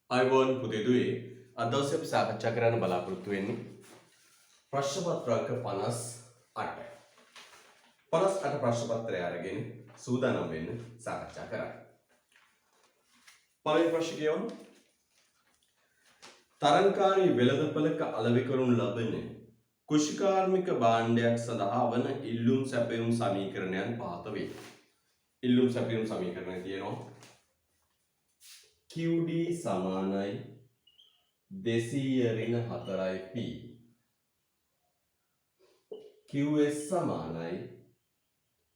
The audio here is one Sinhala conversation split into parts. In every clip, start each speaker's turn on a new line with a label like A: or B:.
A: අයිබෝන් පුතේදුවේ අද දවසේ අපි සාකච්ඡා කරන්න බලාපොරොත්තු වෙන්නේ ප්‍රශ්න පත්‍ර අංක 58. 58 ප්‍රශ්න පත්‍රය අරගෙන සූදානම් වෙන්න සාකච්ඡා කරන්න. පළවෙනි ප්‍රශ්නේ කියවමු. තරංකාරී වෙළඳපළක අලෙවි කරනු ලබන කුෂිකාර්මික භාණ්ඩයක් සඳහා වන ඉල්ලුම් සැපයුම් සමීකරණයන් පහත වේ. ඉල්ලුම් සැපයුම් සමීකරණය තියෙනවා QD සමානයි 200 ඍණ 4යි P. QS සමානයි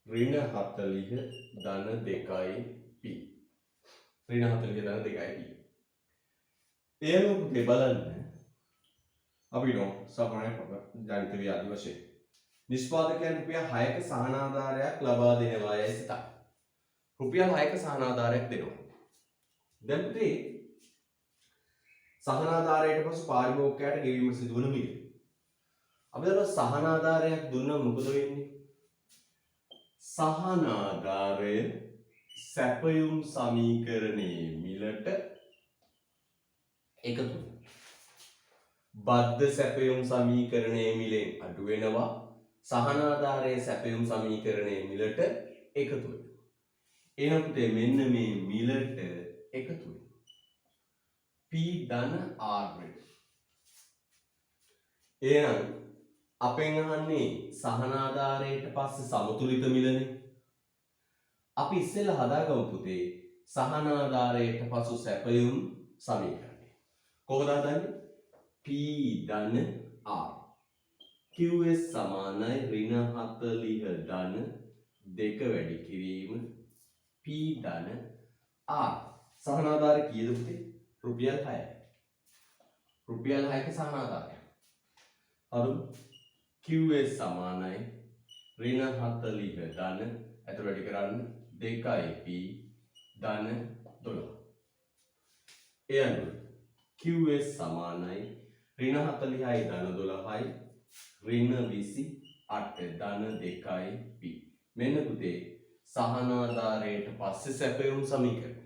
A: ඍණ 40 ධන 2යි P. ඍණ 40 ධන 2යි P. එයම පුතේ බලන්න අපි නෝ සමානයි ජනිත ව්‍යාධි වශයෙන් නිෂ්පාදකයන් රුපියල් 6ක සහනාධාරයක් ලබා දෙනවා යයි සිතා. රුපියල් 6ක සහනාධාරයක් දෙනවා. දැන් පුතේ සහනාධාරයට පසු පාරිභෝගිකයාට ගෙවීම සිදුවන මිල. අපි දන්නවා සහනාධාරයක් දුන්නම මොකද වෙන්නේ? සහනාධාරය සැපයුම් සමීකරණයේ මිලට එකතු වෙනවා. බද්ධ සැපයුම් සමීකරණයේ මිලෙන් අඩු වෙනවා. සහනාධාරයේ සැපයුම් සමීකරණයේ මිලට එකතු වෙනවා. එහෙනම් පුතේ මෙන්න මේ මිලට එකතු වෙනවා. P ධන R ඍණ. එහෙනම් අපෙන් අහන්නේ සහනාධාරයට පස්සේ සමතුලිත මිලනේ. අපි ඉස්සෙල්ලා හදාගමු පුතේ සහනාධාරයට පසු සැපයුම් සමීකරණය. කොහොමද හදන්නේ? P ධන R. QS සමානයි ඍණ 40 ධන 2 වැඩි කිරීම P ධන R. සහනාධාරය කීයද පුතේ? රුපියල් 6යි. රුපියල් 6ක සහනාධාරය. හරි. QS සමානයි ඍණ 40 ධන එතකොට වැඩි කරන්න 2යි P ධන 12. ඒ අනුව QS සමානයි ඍණ 40යි ධන 12යි ඍණ 28 ධන 2යි P. මෙන්න පුතේ සහනාධාරයට පස්සේ සැපයුම් සමීකරණය.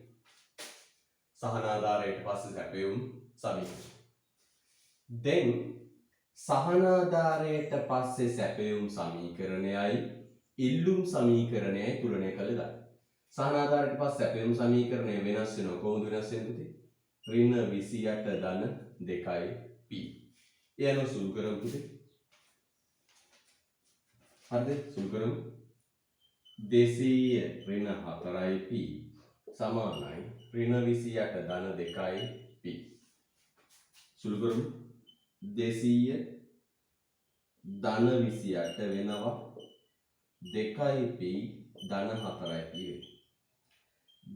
A: සහනාධාරයට පස්සේ සැපයුම් සමීකරණය. දැන් සහනාධාරයට පස්සේ සැපයුම් සමීකරණයයි ඉල්ලුම් සමීකරණයයි තුලනය කළ දාන්න. සහනාධාරයට පස්සේ සැපයුම් සමීකරණය වෙනස් වෙනවා. කොහොමද වෙනස් වෙන්නේ පුතේ? ඍණ 28 ධන 2යි P. ඒ අනුව සුළු කරමු පුතේ. හරිද? සුළු කරමු. 200 ඍණ 4යි P සමානයි ඍණ 28 ධන 2යි P. සුළු කරමු. 200 ධන 28 වෙනවා 2යි P ධන 4යි P වෙනවා.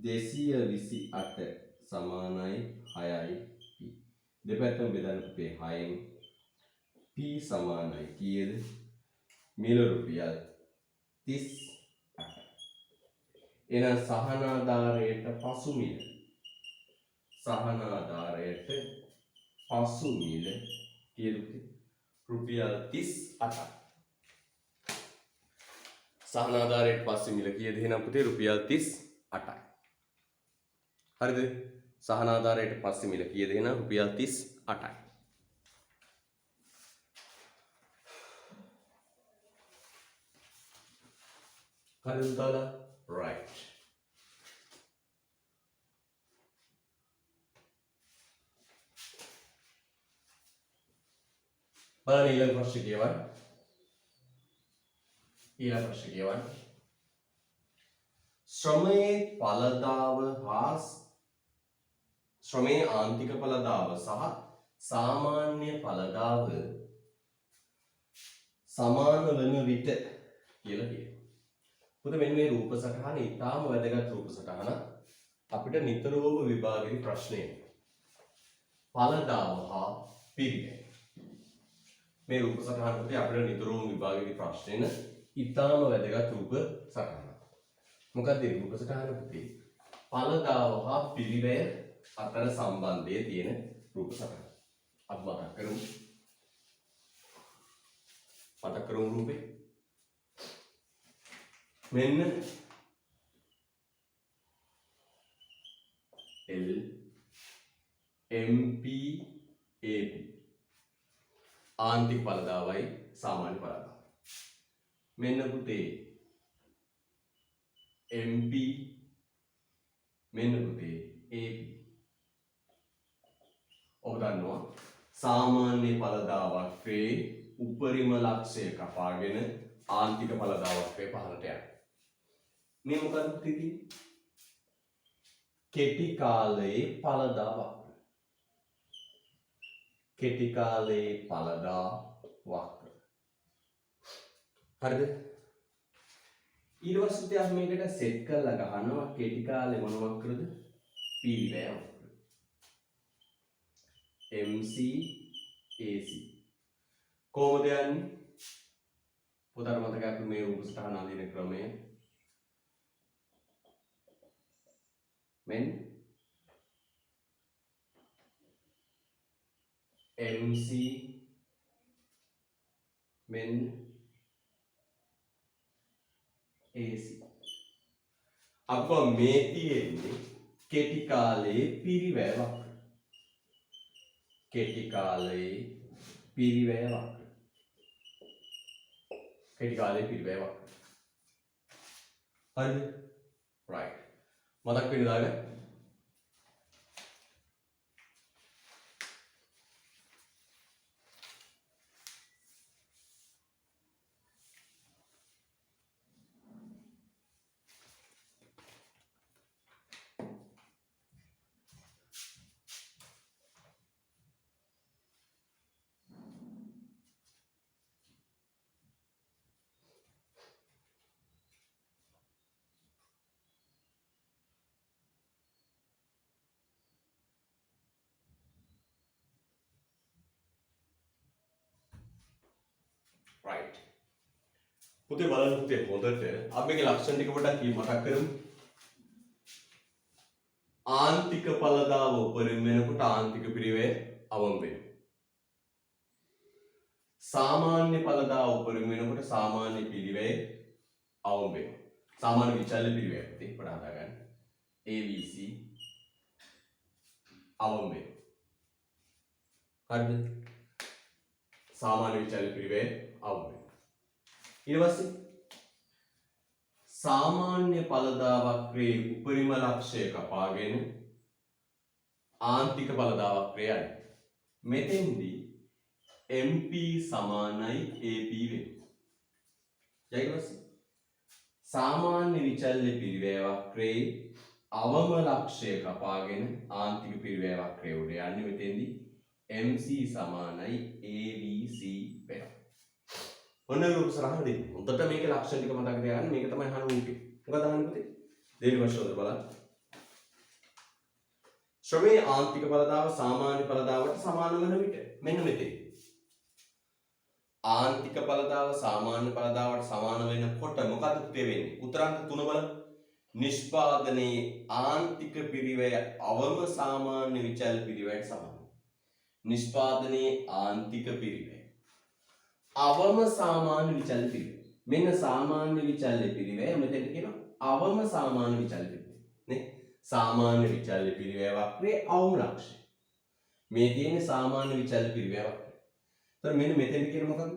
A: 228 සමානයි 6යි P. දෙපැත්තම බෙදන්න පුතේ 6න් P සමානයි කීයද? මිල රුපියල් 38. එහෙනම් සහනාධාරයට පසු මිල. සහනාධාරයට පසු මිල කීයද පුතේ? රුපියල් 38ක්. සහනාධාරයට පස්සේ මිල කීයද එහෙනම් පුතේ? රුපියල් 38යි. හරිද? සහනාධාරයට පස්සේ මිල කීයද එහෙනම්? රුපියල් 38යි. හරිද දාලා? right. බලන්න ඊළඟ ප්‍රශ්නේ කියවන්න. ඊළඟ ප්‍රශ්නේ කියවන්න. ශ්‍රමයේ ඵලදාව හා ශ්‍රමයේ ආන්තික ඵලදාව සහ සාමාන්‍ය ඵලදාව සමාන වන විට කියලා කියනවා. පුතේ මෙන්න මේ රූප සටහන ඊටාම වැදගත් රූප සටහන. අපිට නිතරම විභාගයේ ප්‍රශ්නේ ඵලදාව හා පිරිවැය. මේ රූප සටහන පුතේ අපිට නිතරම විභාගයේ ප්‍රශ්නෙන ඊටාම වැදගත් රූප සටහන. මොකක්ද මේ රූප සටහන පුතේ? ඵලදාව හා පිරිවැය අතර සම්බන්ධය තියෙන රූප සටහන. අපි මතක් කරමු. මතක් කරමු රූපේ. මෙන්න L MP AP ආන්තික ඵලදාවයි සාමාන්‍ය ඵලදාව. මෙන්න පුතේ MP මෙන්න පුතේ AP. ඔබ දන්නවා සාමාන්‍ය ඵලදාවක්‍රේ උපරිම ලක්ෂය කපාගෙන ආන්තික ඵලදාවක්‍රේ පහළට යනවා. මේ මොකක්ද පුතේ? කෙටි කාලයේ ඵලදා වක්‍ර. කෙටි කාලයේ ඵලදා වක්‍ර. හරිද? ඊට පස්සේ අපි මේකට සෙට් කරලා ගහනවා කෙටි කාලේ මොන වක්‍රද? පිරිවැය වක්‍ර. MC AC. කොහොමද යන්නේ? පුතට මතකයි අපි මේ රූප සටහන අඳින ක්‍රමය. Men MC men AC. අප මේ තියෙන්නේ කෙටි කාලයේ පිරිවැය වක්‍ර. කෙටි කාලයේ පිරිවැය වක්‍ර. කෙටි කාලයේ පිරිවැය වක්‍ර. හරිද? right. මතක් වෙන්න දාගන්න. right. පුතේ බලන්න පුතේ හොඳට අපි මේකේ ලක්ෂණ ටික පොඩ්ඩක් මතක් කරමු. ආන්තික ඵලදාව උපරිම වෙනකොට ආන්තික පිරිවැය අවම වෙනවා. සාමාන්‍ය ඵලදාව උපරිම වෙනකොට සාමාන්‍ය පිරිවැය අවම වෙනවා. සාමාන්‍ය විචල්්‍ය පිරිවැය පුතේ පොඩ හදා ගන්න. ABC අවම වෙනවා. හරිද? සාමාන්‍ය විචල්්‍ය පිරිවැය අවම වෙනවා. ඊට පස්සේ සාමාන්‍ය ඵලදා වක්‍රයේ උපරිම ලක්ෂය කපාගෙන ආන්තික ඵලදා වක්‍රය යන්නේ. මෙතෙන්දී MP සමානයි AP වෙනවා. ඊට පස්සේ සාමාන්‍ය විචල්්‍ය පිරිවැය වක්‍රයේ අවම ලක්ෂය කපාගෙන ආන්තික පිරිවැය වක්‍රය උඩ යන්නේ. මෙතෙන්දී MC සමානයි AVC වෙනවා. ඔන්න රූප සරහන දෙන්න. හොඳට මේකේ ලක්ෂණ ටික මතක තියාගන්න. මේක තමයි අහන රූපේ. මොකද අහන්නේ පුතේ? දෙවෙනි වශයෙන් බලන්න. ශ්‍රමයේ ආන්තික ඵලදාව සාමාන්‍ය ඵලදාවට සමාන වන විට මෙන්න මෙතේ. ආන්තික ඵලදාව සාමාන්‍ය ඵලදාවට සමාන වෙනකොට මොකද පුතේ වෙන්නේ? උත්තරාංක 3 බලන්න. නිෂ්පාදනයේ ආන්තික පිරිවැය අවම සාමාන්‍ය විචල්්‍ය පිරිවැයට සමානයි. නිෂ්පාදනයේ ආන්තික පිරිවැය අවම සාමාන්‍ය විචල්්‍ය පිරිවැය. මෙන්න සාමාන්‍ය විචල්්‍ය පිරිවැය මෙතන කියනවා අවම සාමාන්‍ය විචල්්‍ය පිරිවැය. නේ? සාමාන්‍ය විචල්්‍ය පිරිවැය වක්‍රයේ අවම ලක්ෂය. මේ තියෙන්නේ සාමාන්‍ය විචල්්‍ය පිරිවැය වක්‍රය. එතකොට මෙන්න මෙතන කියන මොකක්ද?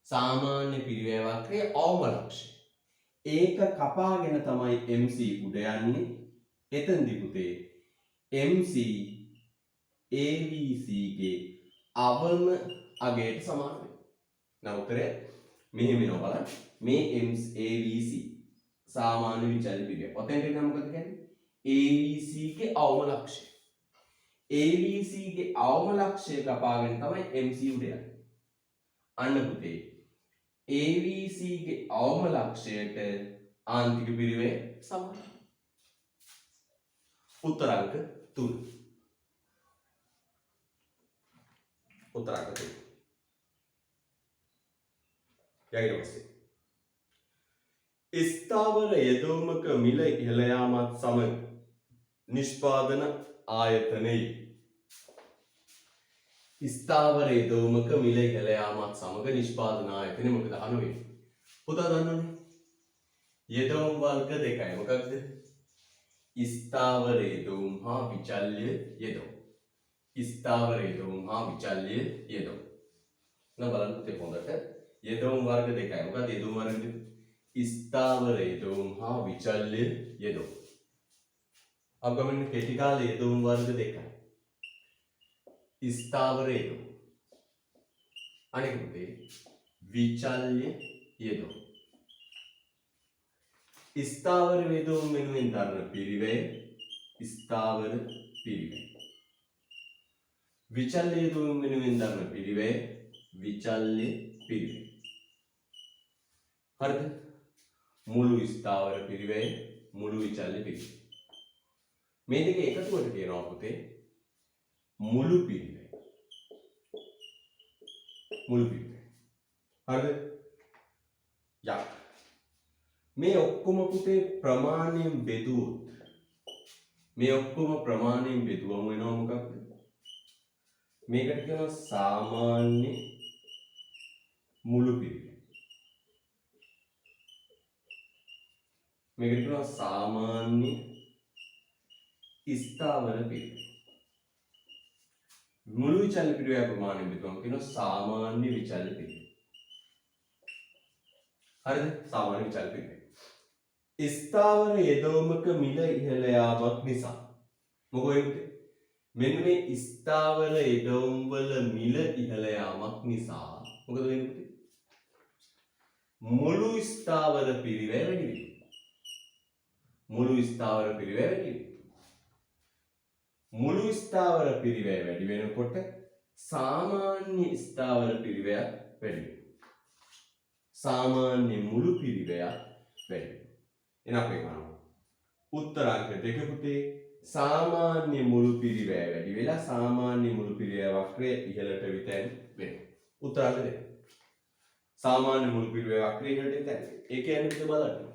A: සාමාන්‍ය පිරිවැය වක්‍රයේ අවම ලක්ෂය. ඒක කපාගෙන තමයි MC උඩ යන්නේ. එතනදී පුතේ MC AVC ගේ අවම අගයට සමාන වෙනවා. now උත්තරය මෙහෙම වෙනවා බලන්න. මේ AVC සාමාන්‍ය විචල්්‍ය පිරිවැය. ඔතෙන්ට එනවා මොකද කියන්නේ? AVC ගේ අවම ලක්ෂය. AVC ගේ අවම ලක්ෂය කපාගෙන තමයි MC උඩ යන්නේ. අන්න පුතේ AVC ගේ අවම ලක්ෂයට ආන්තික පිරිවැය සමානයි. උත්තරාංක 3. උත්තරාංක 3. ඊට පස්සේ ස්ථාවර යෙදවුමක මිල ඉහළ යාමත් සමග නිෂ්පාදන ආයතනයේ ස්ථාවර යෙදවුමක මිල ඉහළ යාමත් සමග නිෂ්පාදන ආයතනය මොකද අහන්නේ? පුතා දන්නවනේ. යෙදවුම් වර්ග දෙකයි. මොකක්ද? ස්ථාවර යෙදවුම් හා විචල්්‍ය යෙදවුම්. ස්ථාවර යෙදවුම් හා විචල්්‍ය යෙදවුම්. නම් බලන්න පුතේ හොඳට යෙදවුම් වර්ග දෙකයි. මොකද යෙදවුම් වර්ග දෙක? ස්ථාවර යෙදවුම් හා විචල්්‍ය යෙදවුම්. අපගමන කෙටි කාල යෙදවුම් වර්ග දෙකයි. ස්ථාවර යෙදවුම්. අනික පුතේ විචල්්‍ය යෙදවුම්. ස්ථාවර යෙදවුම් වෙනුවෙන් දරන පිරිවැය ස්ථාවර පිරිවැය. විචල්්‍ය යෙදවුම් වෙනුවෙන් දරන පිරිවැය විචල්්‍ය පිරිවැය. හරිද? මුළු ස්ථාවර පිරිවැය මුළු විචල්්‍ය පිරිවැය. මේ දෙක එකතුවට කියනවා පුතේ මුළු පිරිවැය. මුළු පිරිවැය. හරිද? යක්. මේ ඔක්කොම පුතේ ප්‍රමාණයෙන් බෙදුවොත් මේ ඔක්කොම ප්‍රමාණයෙන් බෙදුවම වෙනවා මොකක්ද? මේකට කියනවා සාමාන්‍ය මුළු පිරිවැය. මේකට කියනවා සාමාන්‍ය ස්ථාවර පිරිවැය. මුළු විචල්්‍ය පිරිවැය ප්‍රමාණයෙන් බෙදුවම කියනවා සාමාන්‍ය විචල්්‍ය පිරිවැය. හරිද? සාමාන්‍ය විචල්්‍ය පිරිවැය. ස්ථාවර යෙදවුමක මිල ඉහළ යාමක් නිසා මොකද වෙන්නේ? මෙන්න මේ ස්ථාවර යෙදවුම් වල මිල ඉහළ යාමක් නිසා මොකද වෙන්නේ? මුළු ස්ථාවර පිරිවැය වැඩි වෙනවා. මුළු ස්ථාවර පිරිවැය වැඩි වෙනවා. මුළු ස්ථාවර පිරිවැය වැඩි වෙනකොට සාමාන්‍ය ස්ථාවර පිරිවැය වැඩි වෙනවා. සාමාන්‍ය මුළු පිරිවැය වැඩි වෙනවා. එන අපේ ගන්න උත්තරාංක දෙක පුතේ සාමාන්‍ය මුළු පිරිවැය වැඩි වෙලා සාමාන්‍ය මුළු පිරිවැය වක්‍රය ඉහළට විතැන් වෙනවා. උත්තරාංක දෙක. සාමාන්‍ය මුළු පිරිවැය වක්‍රය ඉහළට විතැන්. ඒ කියන්නේ පුතේ බලන්න.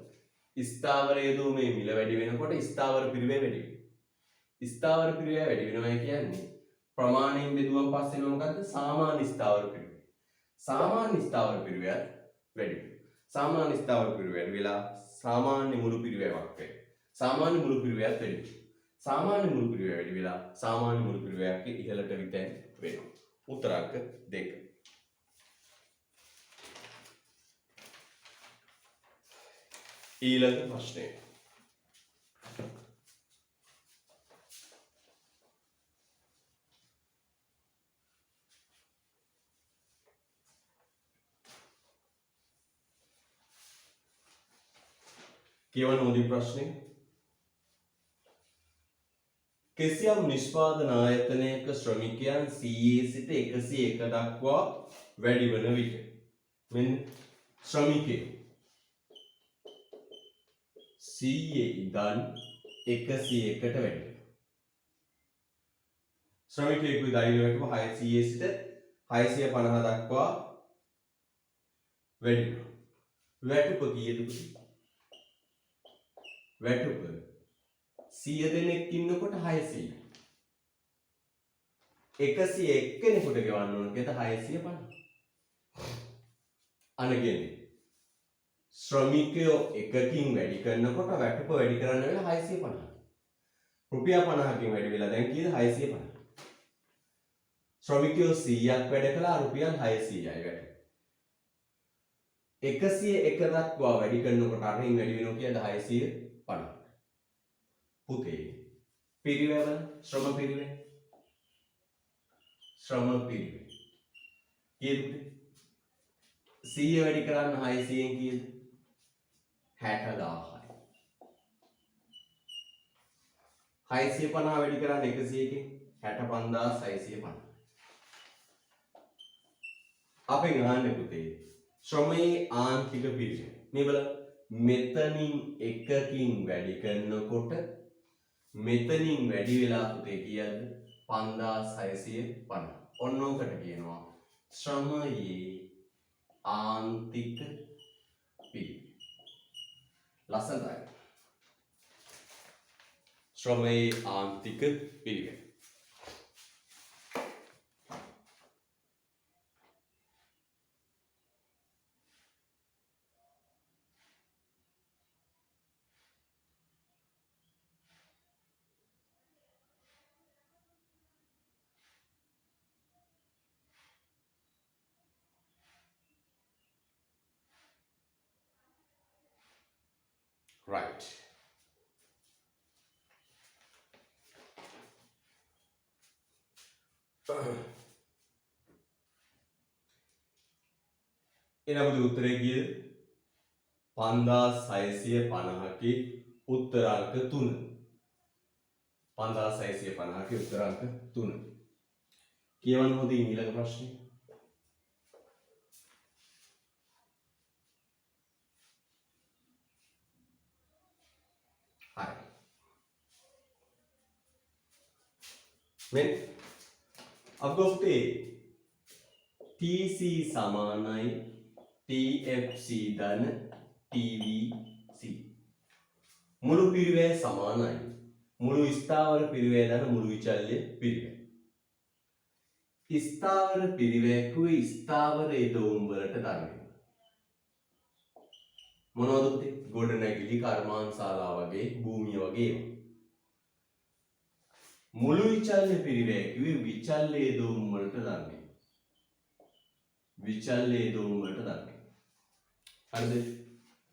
A: ස්ථාවර යෙදවුමේ මිල වැඩි වෙනකොට ස්ථාවර පිරිවැය වැඩි වෙනවා. ස්ථාවර පිරිවැය වැඩි වෙනවා කියන්නේ ප්‍රමාණයෙන් බෙදුවම පස්සේ මොකද්ද? සාමාන්‍ය ස්ථාවර පිරිවැය. සාමාන්‍ය ස්ථාවර පිරිවැය වැඩි වෙනවා. සාමාන්‍ය ස්ථාවර පිරිවැය වැඩි වෙලා සාමාන්‍ය මුළු පිරිවැය වක්‍රය. සාමාන්‍ය මුළු පිරිවැයත් වැඩි වෙනවා. සාමාන්‍ය මුළු පිරිවැය වැඩි වෙලා සාමාන්‍ය මුළු පිරිවැයක් ඉහළට විතැන් වෙනවා. උත්තරාංක 2. ඊළඟ ප්‍රශ්නය. කියවන හොඳින් ප්‍රශ්නේ. කිසියම් නිෂ්පාදන ආයතනයක ශ්‍රමිකයන් 100 සිට 101 දක්වා වැඩි වන විට මෙන්න ශ්‍රමිකයෝ 100 ඉඳන් 101ට වැඩි වෙනවා. ශ්‍රමිකයෙකු දෛනිකව 600 සිට 650 දක්වා වැඩි වෙනවා. වැටුප කීයද? වැටුප 100 දෙනෙක් ඉන්නකොට 600. 101 කෙනෙකුට ගෙවන්න ඕන කීයද? 650. අනගෙන ශ්‍රමිකයෝ එකකින් වැඩි කරනකොට වැටුප වැඩි කරන්න වෙලා 650. රුපියල් 50කින් වැඩි වෙලා දැන් කීයද? 650. ශ්‍රමිකයෝ 100ක් වැඩ කළා රුපියල් 600යි වැටුප. 101 දක්වා වැඩි කරනකොට අරින් වැඩි වෙනවා කීයද? 650. පුතේ පිරිවැය ශ්‍රම පිරිවැය කීයද? 100 වැඩි කරන්න 600න් කීයද? 60000යි. 650 වැඩි කරන්න 100කින් 65650. අපෙන් අහන්නේ පුතේ ශ්‍රමයේ ආන්තික පිරිවැය. මේ බලන්න මෙතනින් එකකින් වැඩි කරනකොට මෙතනින් වැඩි වෙලා පුතේ කීයද? 5650. ඔන්නෝකට කියනවා ශ්‍රමයේ ආන්තික පිරිවැය. ලස්සනයි. ශ්‍රමයේ ආන්තික පිරිවැය. right. එනමුත් උත්තරේ කීයද? 5650කේ උත්තරාංක 3. 5650කේ උත්තරාංක 3. කියවන්න හොඳ ඊළඟ ප්‍රශ්නේ. හරි. මෙන්න අපගොත්තේ TC සමානයි TFC ධන TVC. මුළු පිරිවැය සමානයි මුළු ස්ථාවර පිරිවැය ධන මුළු විචල්්‍ය පිරිවැය. ස්ථාවර පිරිවැයකුවේ ස්ථාවර යෙදවුම් වලට ධර්මය. මොනවද පුතේ? ගොඩනැගිලි, කර්මාන්තශාලා වගේ, භූමිය වගේ ඒවා. මුළු විචල්්‍ය පිරිවැයකුවේ විචල්්‍ය යෙදවුම් වලට ධර්මය. විචල්්‍ය යෙදවුම් වලට ධර්මය. හරිද?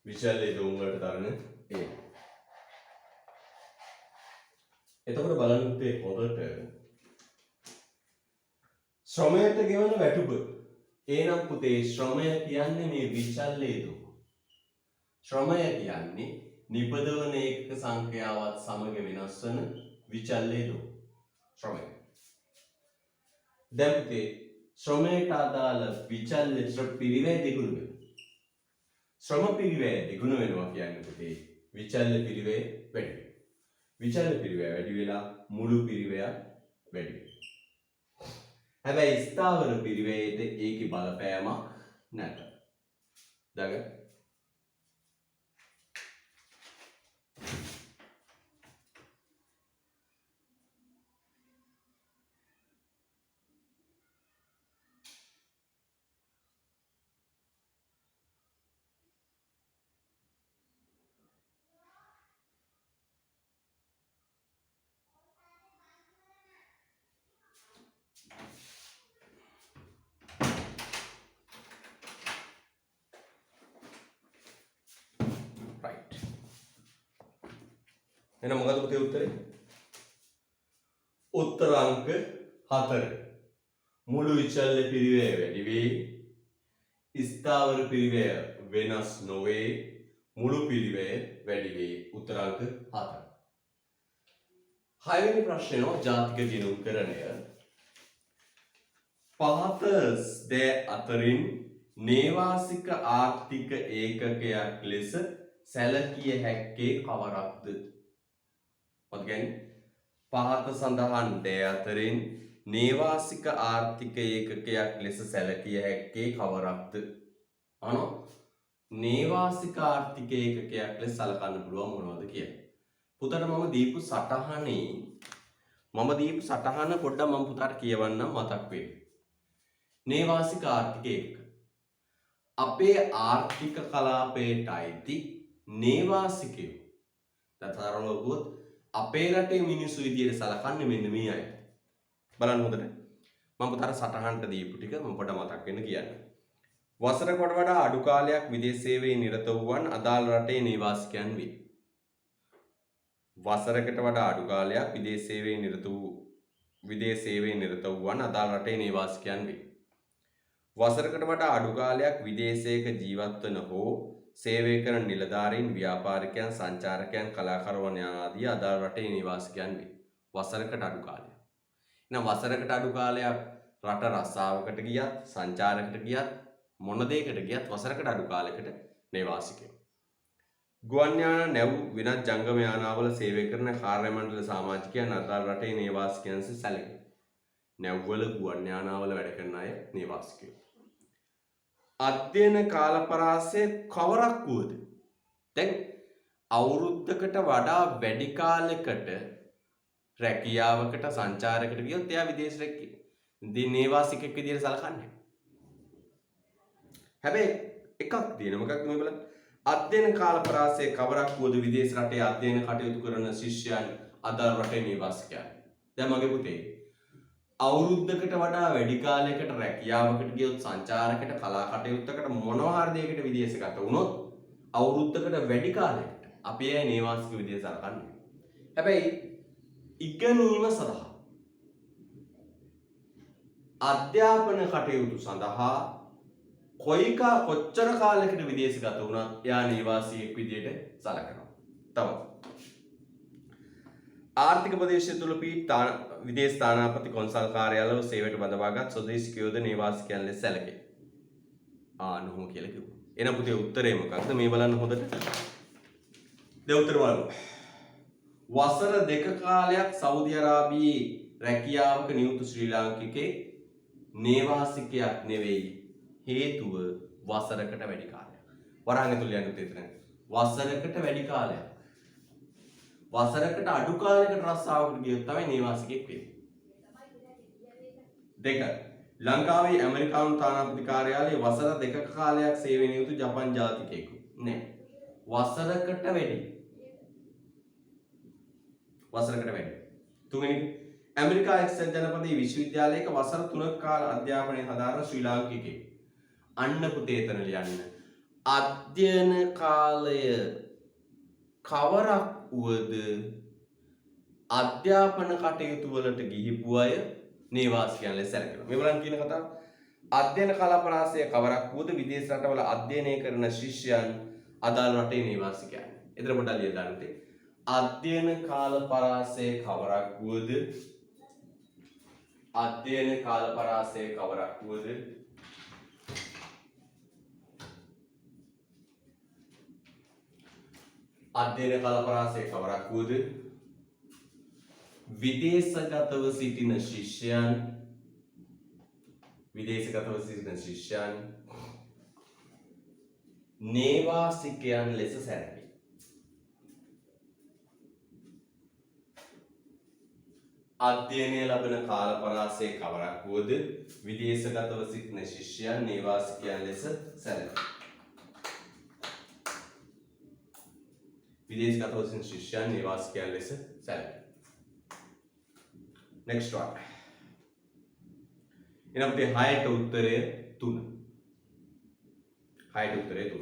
A: විචල්්‍ය යෙදවුම් වලට ධර්ම ඒ. එතකොට බලන්න පුතේ හොඳට ශ්‍රමයට ගෙවන වැටුප. එහෙනම් පුතේ ශ්‍රමය කියන්නේ මේ විචල්්‍ය යෙදවුම. ශ්‍රමය කියන්නේ නිපදවන ඒකක සංඛ්‍යාවත් සමග වෙනස් වන විචල්්‍ය යෙදවුම. ශ්‍රමය. දැන් පුතේ ශ්‍රමයට අදාළ විචල්්‍ය පිරිවැය දෙගුණ වෙනවා. ශ්‍රම පිරිවැය දෙගුණ වෙනවා කියන්නේ පුතේ විචල්්‍ය පිරිවැය වැඩි වෙනවා. විචල්්‍ය පිරිවැය වැඩි වෙලා මුළු පිරිවැය වැඩි වෙනවා. හැබැයි ස්ථාවර පිරිවැයේට ඒකේ බලපෑමක් නැත. දග right. එහෙනම් මොකද පුතේ උත්තරේ? උත්තරාංක 4. මුළු විචල්්‍ය පිරිවැය වැඩි වේ. ස්ථාවර පිරිවැය වෙනස් නොවේ. මුළු පිරිවැය වැඩි වේ. උත්තරාංක 4. 6 වෙනි ප්‍රශ්නය ජාතික දිනුම්කරණය. පහත දෑ අතරින් නේවාසික ආර්ථික ඒකකයක් ලෙස සැලකිය හැක්කේ කවරක්ද? මොකද කියන්නේ? පහත සඳහන් දෑ අතරින් නේවාසික ආර්ථික ඒකකයක් ලෙස සැලකිය හැක්කේ කවරක්ද? නේවාසික ආර්ථික ඒකකයක් ලෙස සලකන්න පුළුවන් මොනවද කියලා. පුතට මම දීපු සටහන පොඩ්ඩක් මම පුතාට කියවන්නම් මතක් වෙයි. නේවාසික ආර්ථික ඒකක අපේ ආර්ථික කලාපයට අයිති නේවාසිකයෝ. තතරව ගොත් අපේ රටේ මිනිස්සු විදියට සලකන්නේ මෙන්න මේ අය. බලන්න හොඳට. මම පුතාට සටහනට දීපු ටික මම පොඩ්ඩක් මතක් වෙන්න කියන්න. වසරකට වඩා අඩු කාලයක් විදේශ සේවයේ නිරත වූවන් අදාළ රටේ නේවාසිකයන් වේ. වසරකට වඩා අඩු කාලයක් විදේශ සේවයේ නිරත වූවන් අදාළ රටේ නේවාසිකයන් වේ. වසරකට වඩා අඩු කාලයක් විදේශයක ජීවත් වන හෝ සේවය කරන නිලධාරීන්, ව්‍යාපාරිකයන්, සංචාරකයන්, කලාකරුවන් ආදී අදාළ රටේ නිවාසිකයන් වේ. වසරකට අඩු කාලයක්. එහෙනම් වසරකට අඩු කාලයක් රට රස්සාවකට ගියත්, සංචාරකට ගියත්, මොන දෙයකට ගියත් වසරකට අඩු කාලයකට නිවාසිකයෝ. ගුවන් යාන, නැව්, වෙනත් ජංගම යානාවල සේවය කරන කාර්ය මණ්ඩල සමාජිකයන් අදාළ රටේ නිවාසිකයන් සැලකේ. නැව්වල, ගුවන් යානාවල වැඩ කරන අය නිවාසිකයෝ. අධ්‍යයන කාලපරාසය කවරක් වුවද? දැන් අවුරුද්දකට වඩා වැඩි කාලයකට රැකියාවකට සංචාරයකට ගියොත් එයා විදේශ රැකිය. ඉතින් නේවාසිකෙක් විදියට සලකන්නේ. හැබැයි එකක් තියෙනවා. මොකක්ද මේ බලන්න. අධ්‍යයන කාලපරාසය කවරක් වුවද විදේශ රටේ අධ්‍යයන කටයුතු කරන ශිෂ්‍යයන් අදාළ රටේ නේවාසිකයන්. දැන් මගේ පුතේ අවුරුද්දකට වඩා වැඩි කාලයකට රැකියාවකට ගියොත් සංචාරයකට කලා කටයුත්තකට මොනවා හරි දෙයකට විදේශගත වුණොත් අවුරුද්දකට වැඩි කාලයකට අපි ඒ නේවාසික විදියට සලකන්නේ. හැබැයි ඉගෙනීම සඳහා අධ්‍යාපන කටයුතු සඳහා කොච්චර කාලයකට විදේශගත වුණත් එයා නේවාසියෙක් විදියට සලකනවා. තව ආර්ථික ප්‍රදේශය තුළ විදේශ තානාපති කොන්සල් කාර්යාලවල සේවයට බඳවාගත් ස්වදේශිකයෝද නේවාසිකයන් ලෙස සැලකේ. නෝම කියලා කිව්වා. එහෙනම් පුතේ උත්තරේ මොකක්ද? මේ බලන්න හොඳට. දැන් උත්තර බලමු. වසර 2 කාලයක් සෞදි අරාබියේ රැකියාවක නියුතු ශ්‍රී ලාංකිකේ නේවාසිකයක් නෙවෙයි. හේතුව වසරකට වැඩි කාලයක්. වරහන් ඇතුළේ යන උත්තර එතන. වසරකට වැඩි කාලයක්. වසරකට අඩු කාලයකට රස්සාවකට ගියොත් තමයි නේවාසිකයෙක් වෙන්නේ. 2. ලංකාවේ ඇමරිකානු තානාපති කාර්යාලයේ වසර 2ක කාලයක් සේවය නියුතු ජපන් ජාතිකයෙකු නෑ. වසරකට වැඩි. වසරකට වැඩි. 3. ඇමරිකා එක්සත් ජනපදයේ විශ්වවිද්‍යාලයක වසර 3ක කාල අධ්‍යාපනය හදාරන ශ්‍රී ලාංකිකයෙක්. අන්න පුතේ එතන ලියන්න. අධ්‍යයන කාලය කවරක් වුවද අධ්‍යාපන කටයුතු වලට ගිහිපු අය නේවාසිකයන් ලෙස සැලකෙනවා. මේ බලන්න කියන කතාව. අධ්‍යයන කාලපරාසය කවරක් වුවද විදේශ රටවල අධ්‍යයනය කරන ශිෂ්‍යයන් අදාළ රටේ නේවාසිකයන්. එතන පොඩ්ඩක් ලියලා දාන්න. අධ්‍යයන කාලපරාසය කවරක් වුවද අධ්‍යයන කාලපරාසය කවරක් වුවද අධ්‍යයන කාලපරාසය කවරක් වුවද විදේශගතව සිටින ශිෂ්‍යයන් නේවාසිකයන් ලෙස සැලකේ. අධ්‍යයනය ලබන කාලපරාසය කවරක් වුවද විදේශගතව සිටින ශිෂ්‍යයන් නේවාසිකයන් ලෙස සැලකේ. විදේශගතව සිටින ශිෂ්‍යයන් නේවාසිකයන් ලෙස සැලකේ. Next one. එනම් අපේ 6ට උත්තරය 3. 6ට උත්තරය 3.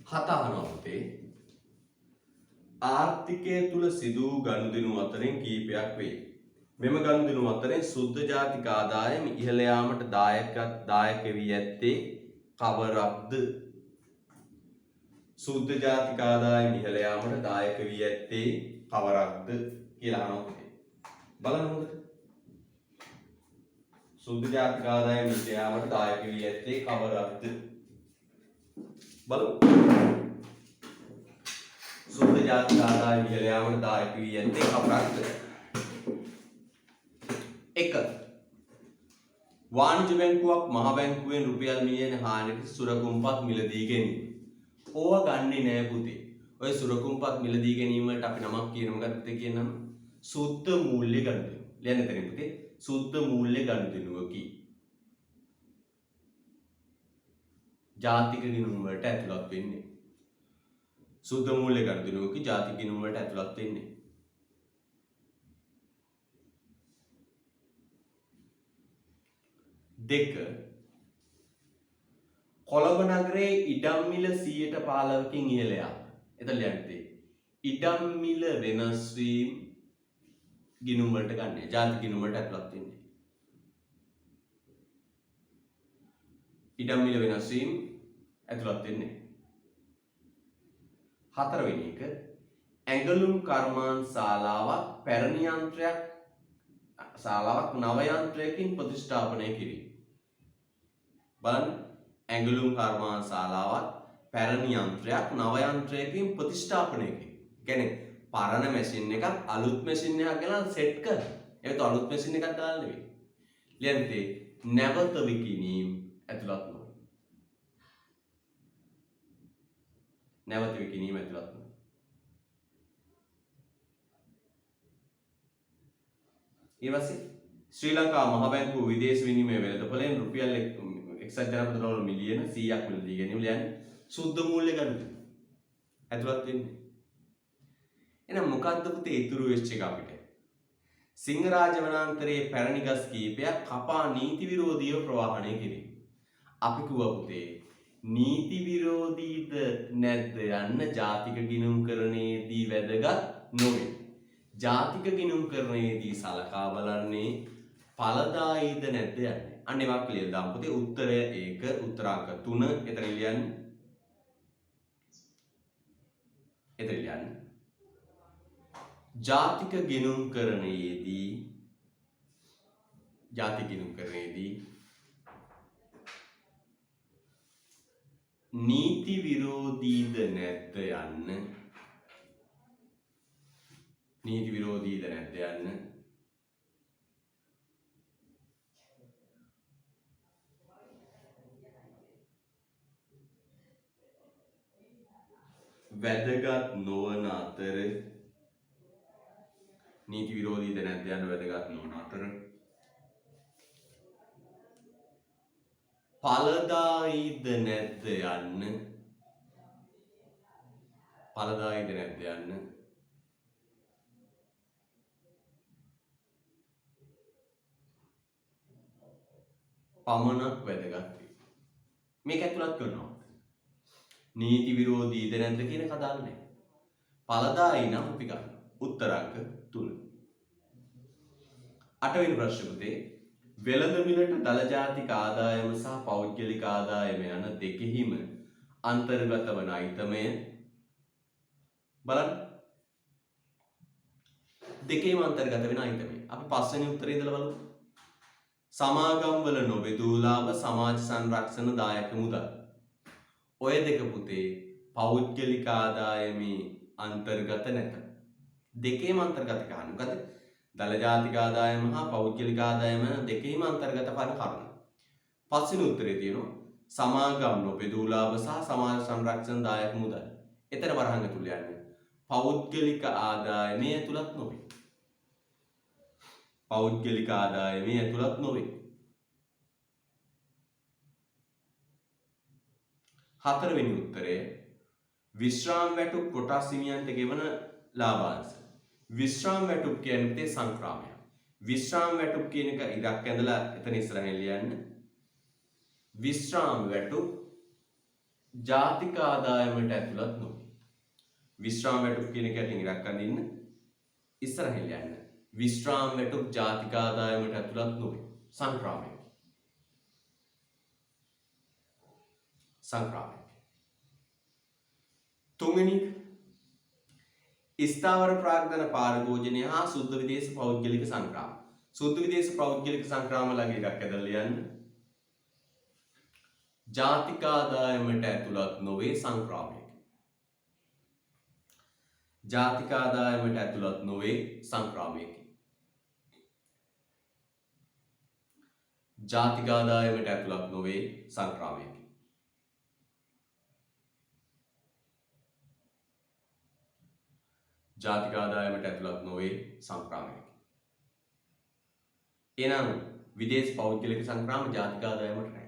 A: 7 අහනවා පුතේ. ආර්ථිකය තුල සිදු වූ ගනුදෙනු අතරින් කීපයක් වේ. මෙම ගනුදෙනු අතරින් සුද්ධ ජාතික ආදායම ඉහළ යාමට දායක වී ඇත්තේ කවරක්ද? සුද්ධ ජාතික ආදායම ඉහළ යාමට දායක වී ඇත්තේ කවරක්ද කියලා අහනවා. බලන්න හොඳට. සුද්ධ ජාතික ආදායම ඉහළ යාමට දායක වී ඇත්තේ කවරක්ද? බලමු. සුද්ධ ජාතික ආදායම ඉහළ යාමට දායක වී ඇත්තේ කවරක්ද? 1. වාණිජ බැංකුවක් මහ බැංකුවෙන් රුපියල් මිලියන 6කට සුරකුම්පත් මිලදී ගැනීම. ඕවා ගන්නේ නෑ පුතේ. ඔය සුරකුම්පත් මිලදී ගැනීම වලට අපි නමක් කියන මොකක්ද කියනනම් සුද්ධ මූල්‍ය ගනුදෙනුව. ලියන්න තැන පුතේ. සුද්ධ මූල්‍ය ගනුදෙනුවකි. ජාතික ගිණුම් වලට ඇතුළත් වෙන්නේ. සුද්ධ මූල්‍ය ගනුදෙනුවකි ජාතික ගිණුම් වලට ඇතුළත් වෙන්නේ. 2. කොළඹ නගරයේ ඉඩම් මිල 15%කින් ඉහළ යාම. එතන ලියන්න ඉඩම් මිල වෙනස් වීම ගිණුම් වලට ගන්න. ජාතික ගිණුම් වලට ඇතුළත් වෙන්නේ. ඉඩම් මිල වෙනස් වීම ඇතුළත් වෙන්නේ. 4 වෙනි එක ඇඟලුම් කර්මාන් ශාලාවක් පැරණි නව යන්ත්‍රයකින් ප්‍රතිස්ථාපනය කිරීම. බලන්න ඇඟලුම් කර්මාන් ශාලාවක් පැරණි යන්ත්‍රයක් නව යන්ත්‍රයකින් ප්‍රතිස්ථාපනය කිරීම. කියන්නේ පරණ මැෂින් එකක් අලුත් මැෂින් එකක් ගෙනල්ලා සෙට් කරන. ඒකට අලුත් මැෂින් එකක් දාලා නෙවෙයි. ලියන්නේ නැවත විකිණීම ඇතුළත් නොවේ. නැවත විකිණීම ඇතුළත් නොවේ. ඊපස්සේ ශ්‍රී ලංකා මහ බැංකුව විදේශ විනිමය වෙළඳපොළෙන් රුපියල් එක්සත් ජනපද ඩොලර් මිලියන 100ක් මිලදී ගැනීම ලියන්නේ සුද්ධ මූල්‍ය ගනුදෙනු ඇතුළත් වෙන්නේ. එහෙනම් මොකද්ද පුතේ ඉතුරු වෙච්ච එක අපිට? සිංහරාජ වනාන්තරයේ පැරණි ගස් කීපයක් කපා නීති විරෝධීව ප්‍රවාහනය කිරීම. අපි කිව්වා පුතේ නීති විරෝධීද නැද්ද යන්න ජාතික ගිණුම්කරණයේදී වැදගත් නොවේ. ජාතික ගිණුම්කරණයේදී සලකා බලන්නේ ඵලදායීද නැද්ද යන්නේ. අන්න ඒවා ක්ලියර් දාමු පුතේ. උත්තරය ඒක උත්තරාංක 3 එතන ලියන්නේ. එතන ලියන්නේ. ජාතික ගිණුම්කරණයේදී නීති විරෝධීද නැද්ද යන්න වැදගත් නොවන අතර ඵලදායීද නැද්ද යන්න පමණක් වැදගත් වේ. මේක ඇතුළත් කරනවා. නීති විරෝධීද නැද්ද කියන කතාව නෑ. ඵලදායී නම් අපි ගන්න. උත්තරාංක 3. 8 වෙනි ප්‍රශ්න පුතේ. වෙළඳ මිලට දල ජාතික ආදායම සහ පෞද්ගලික ආදායම යන දෙකෙහිම අන්තර්ගත වන අයිතමය බලන්න. දෙකේම අන්තර්ගත වෙන අයිතමය. අපි පස්වෙනි උත්තරේ ඉඳලා බලමු. සමාගම් වල නොබෙදූ ලාභ සමාජ සංරක්ෂණ දායක මුදල්. ඔය දෙක පුතේ පෞද්ගලික ආදායමේ අන්තර්ගත නැත. දෙකේම අන්තර්ගත කරන්නේ මොකද? දල ජාතික ආදායම හා පෞද්ගලික ආදායම දෙකේම අන්තර්ගත කරන කරුණ. පස්වෙනි උත්තරේ තියෙනවා සමාගම් නොබෙදූ ලාභ සහ සමාජ සංරක්ෂණ දායක මුදල්. එතන වරහන් ඇතුළ යන්නේ පෞද්ගලික ආදායමේ ඇතුළත් නොවේ. පෞද්ගලික ආදායමේ ඇතුළත් නොවේ. හතරවෙනි උත්තරය විශ්‍රාම වැටුප් කොටස් හිමියන්ට ගෙවන ලාභාංශ. විශ්‍රාම වැටුප් කියන්නේ සංක්‍රාමයක්. විශ්‍රාම වැටුප් කියන එක ඉරක් ඇඳලා එතන ඉස්සරහින් ලියන්න. විශ්‍රාම වැටුප් ජාතික ආදායමට ඇතුළත් නොවේ. විශ්‍රාම වැටුප් කියන එකට ඉරක් අඳින්න ඉස්සරහින් ලියන්න. විශ්‍රාම වැටුප් ජාතික ආදායමට ඇතුළත් නොවේ. සංක්‍රාමයක්. තුන්වෙනි ස්ථාවර ප්‍රාග්ධන පාරිභෝජනය හා සුද්ධ විදේශ පෞද්ගලික සංක්‍රාම. සුද්ධ විදේශ පෞද්ගලික සංක්‍රාම ළඟ එකක් ඇදලා ලියන්න. ජාතික ආදායමට ඇතුළත් නොවේ සංක්‍රාමයක. ජාතික ආදායමට ඇතුළත් නොවේ සංක්‍රාමයක. ජාතික ආදායමට ඇතුළත් නොවේ සංක්‍රාමයක. ජාතික ආදායමට ඇතුළත් නොවේ සංක්‍රාමයක. එනම් විදේශ පෞද්ගලික සංක්‍රාම ජාතික ආදායමට නැහැ.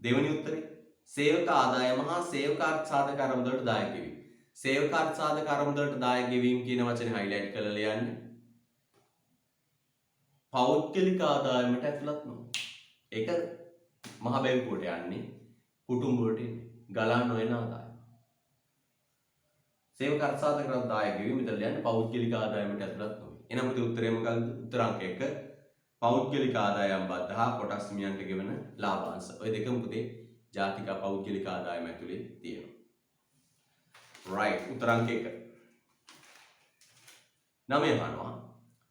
A: දෙවැනි උත්තරේ සේවක ආදායම හා සේවක අර්ථසාධක ආරම්භවලට දායක වීම. සේවක අර්ථසාධක ආරම්භවලට දායක වීම කියන වචනේ highlight කරලා ලියන්න. පෞද්ගලික ආදායමට ඇතුළත් නොවේ. ඒක මහ බැංකුවට යන්නේ කුටුම්බ වලට ගලා නොයන ආදායම. සේවක අර්ථසාධක දායක වීම මෙතන ලියන්න පෞද්ගලික ආදායමට ඇතුළත් නොවේ. එහෙනම් පුතේ උත්තරේ මොකක්ද? උත්තරාංක 1 පෞද්ගලික ආදායම් බද්ධ හා කොටස් හිමියන්ට ගෙවන ලාභාංශ. ඔය දෙකම පුතේ ජාතික පෞද්ගලික ආදායම ඇතුලේ තියෙනවා. right උත්තරාංක 1. 9 අහනවා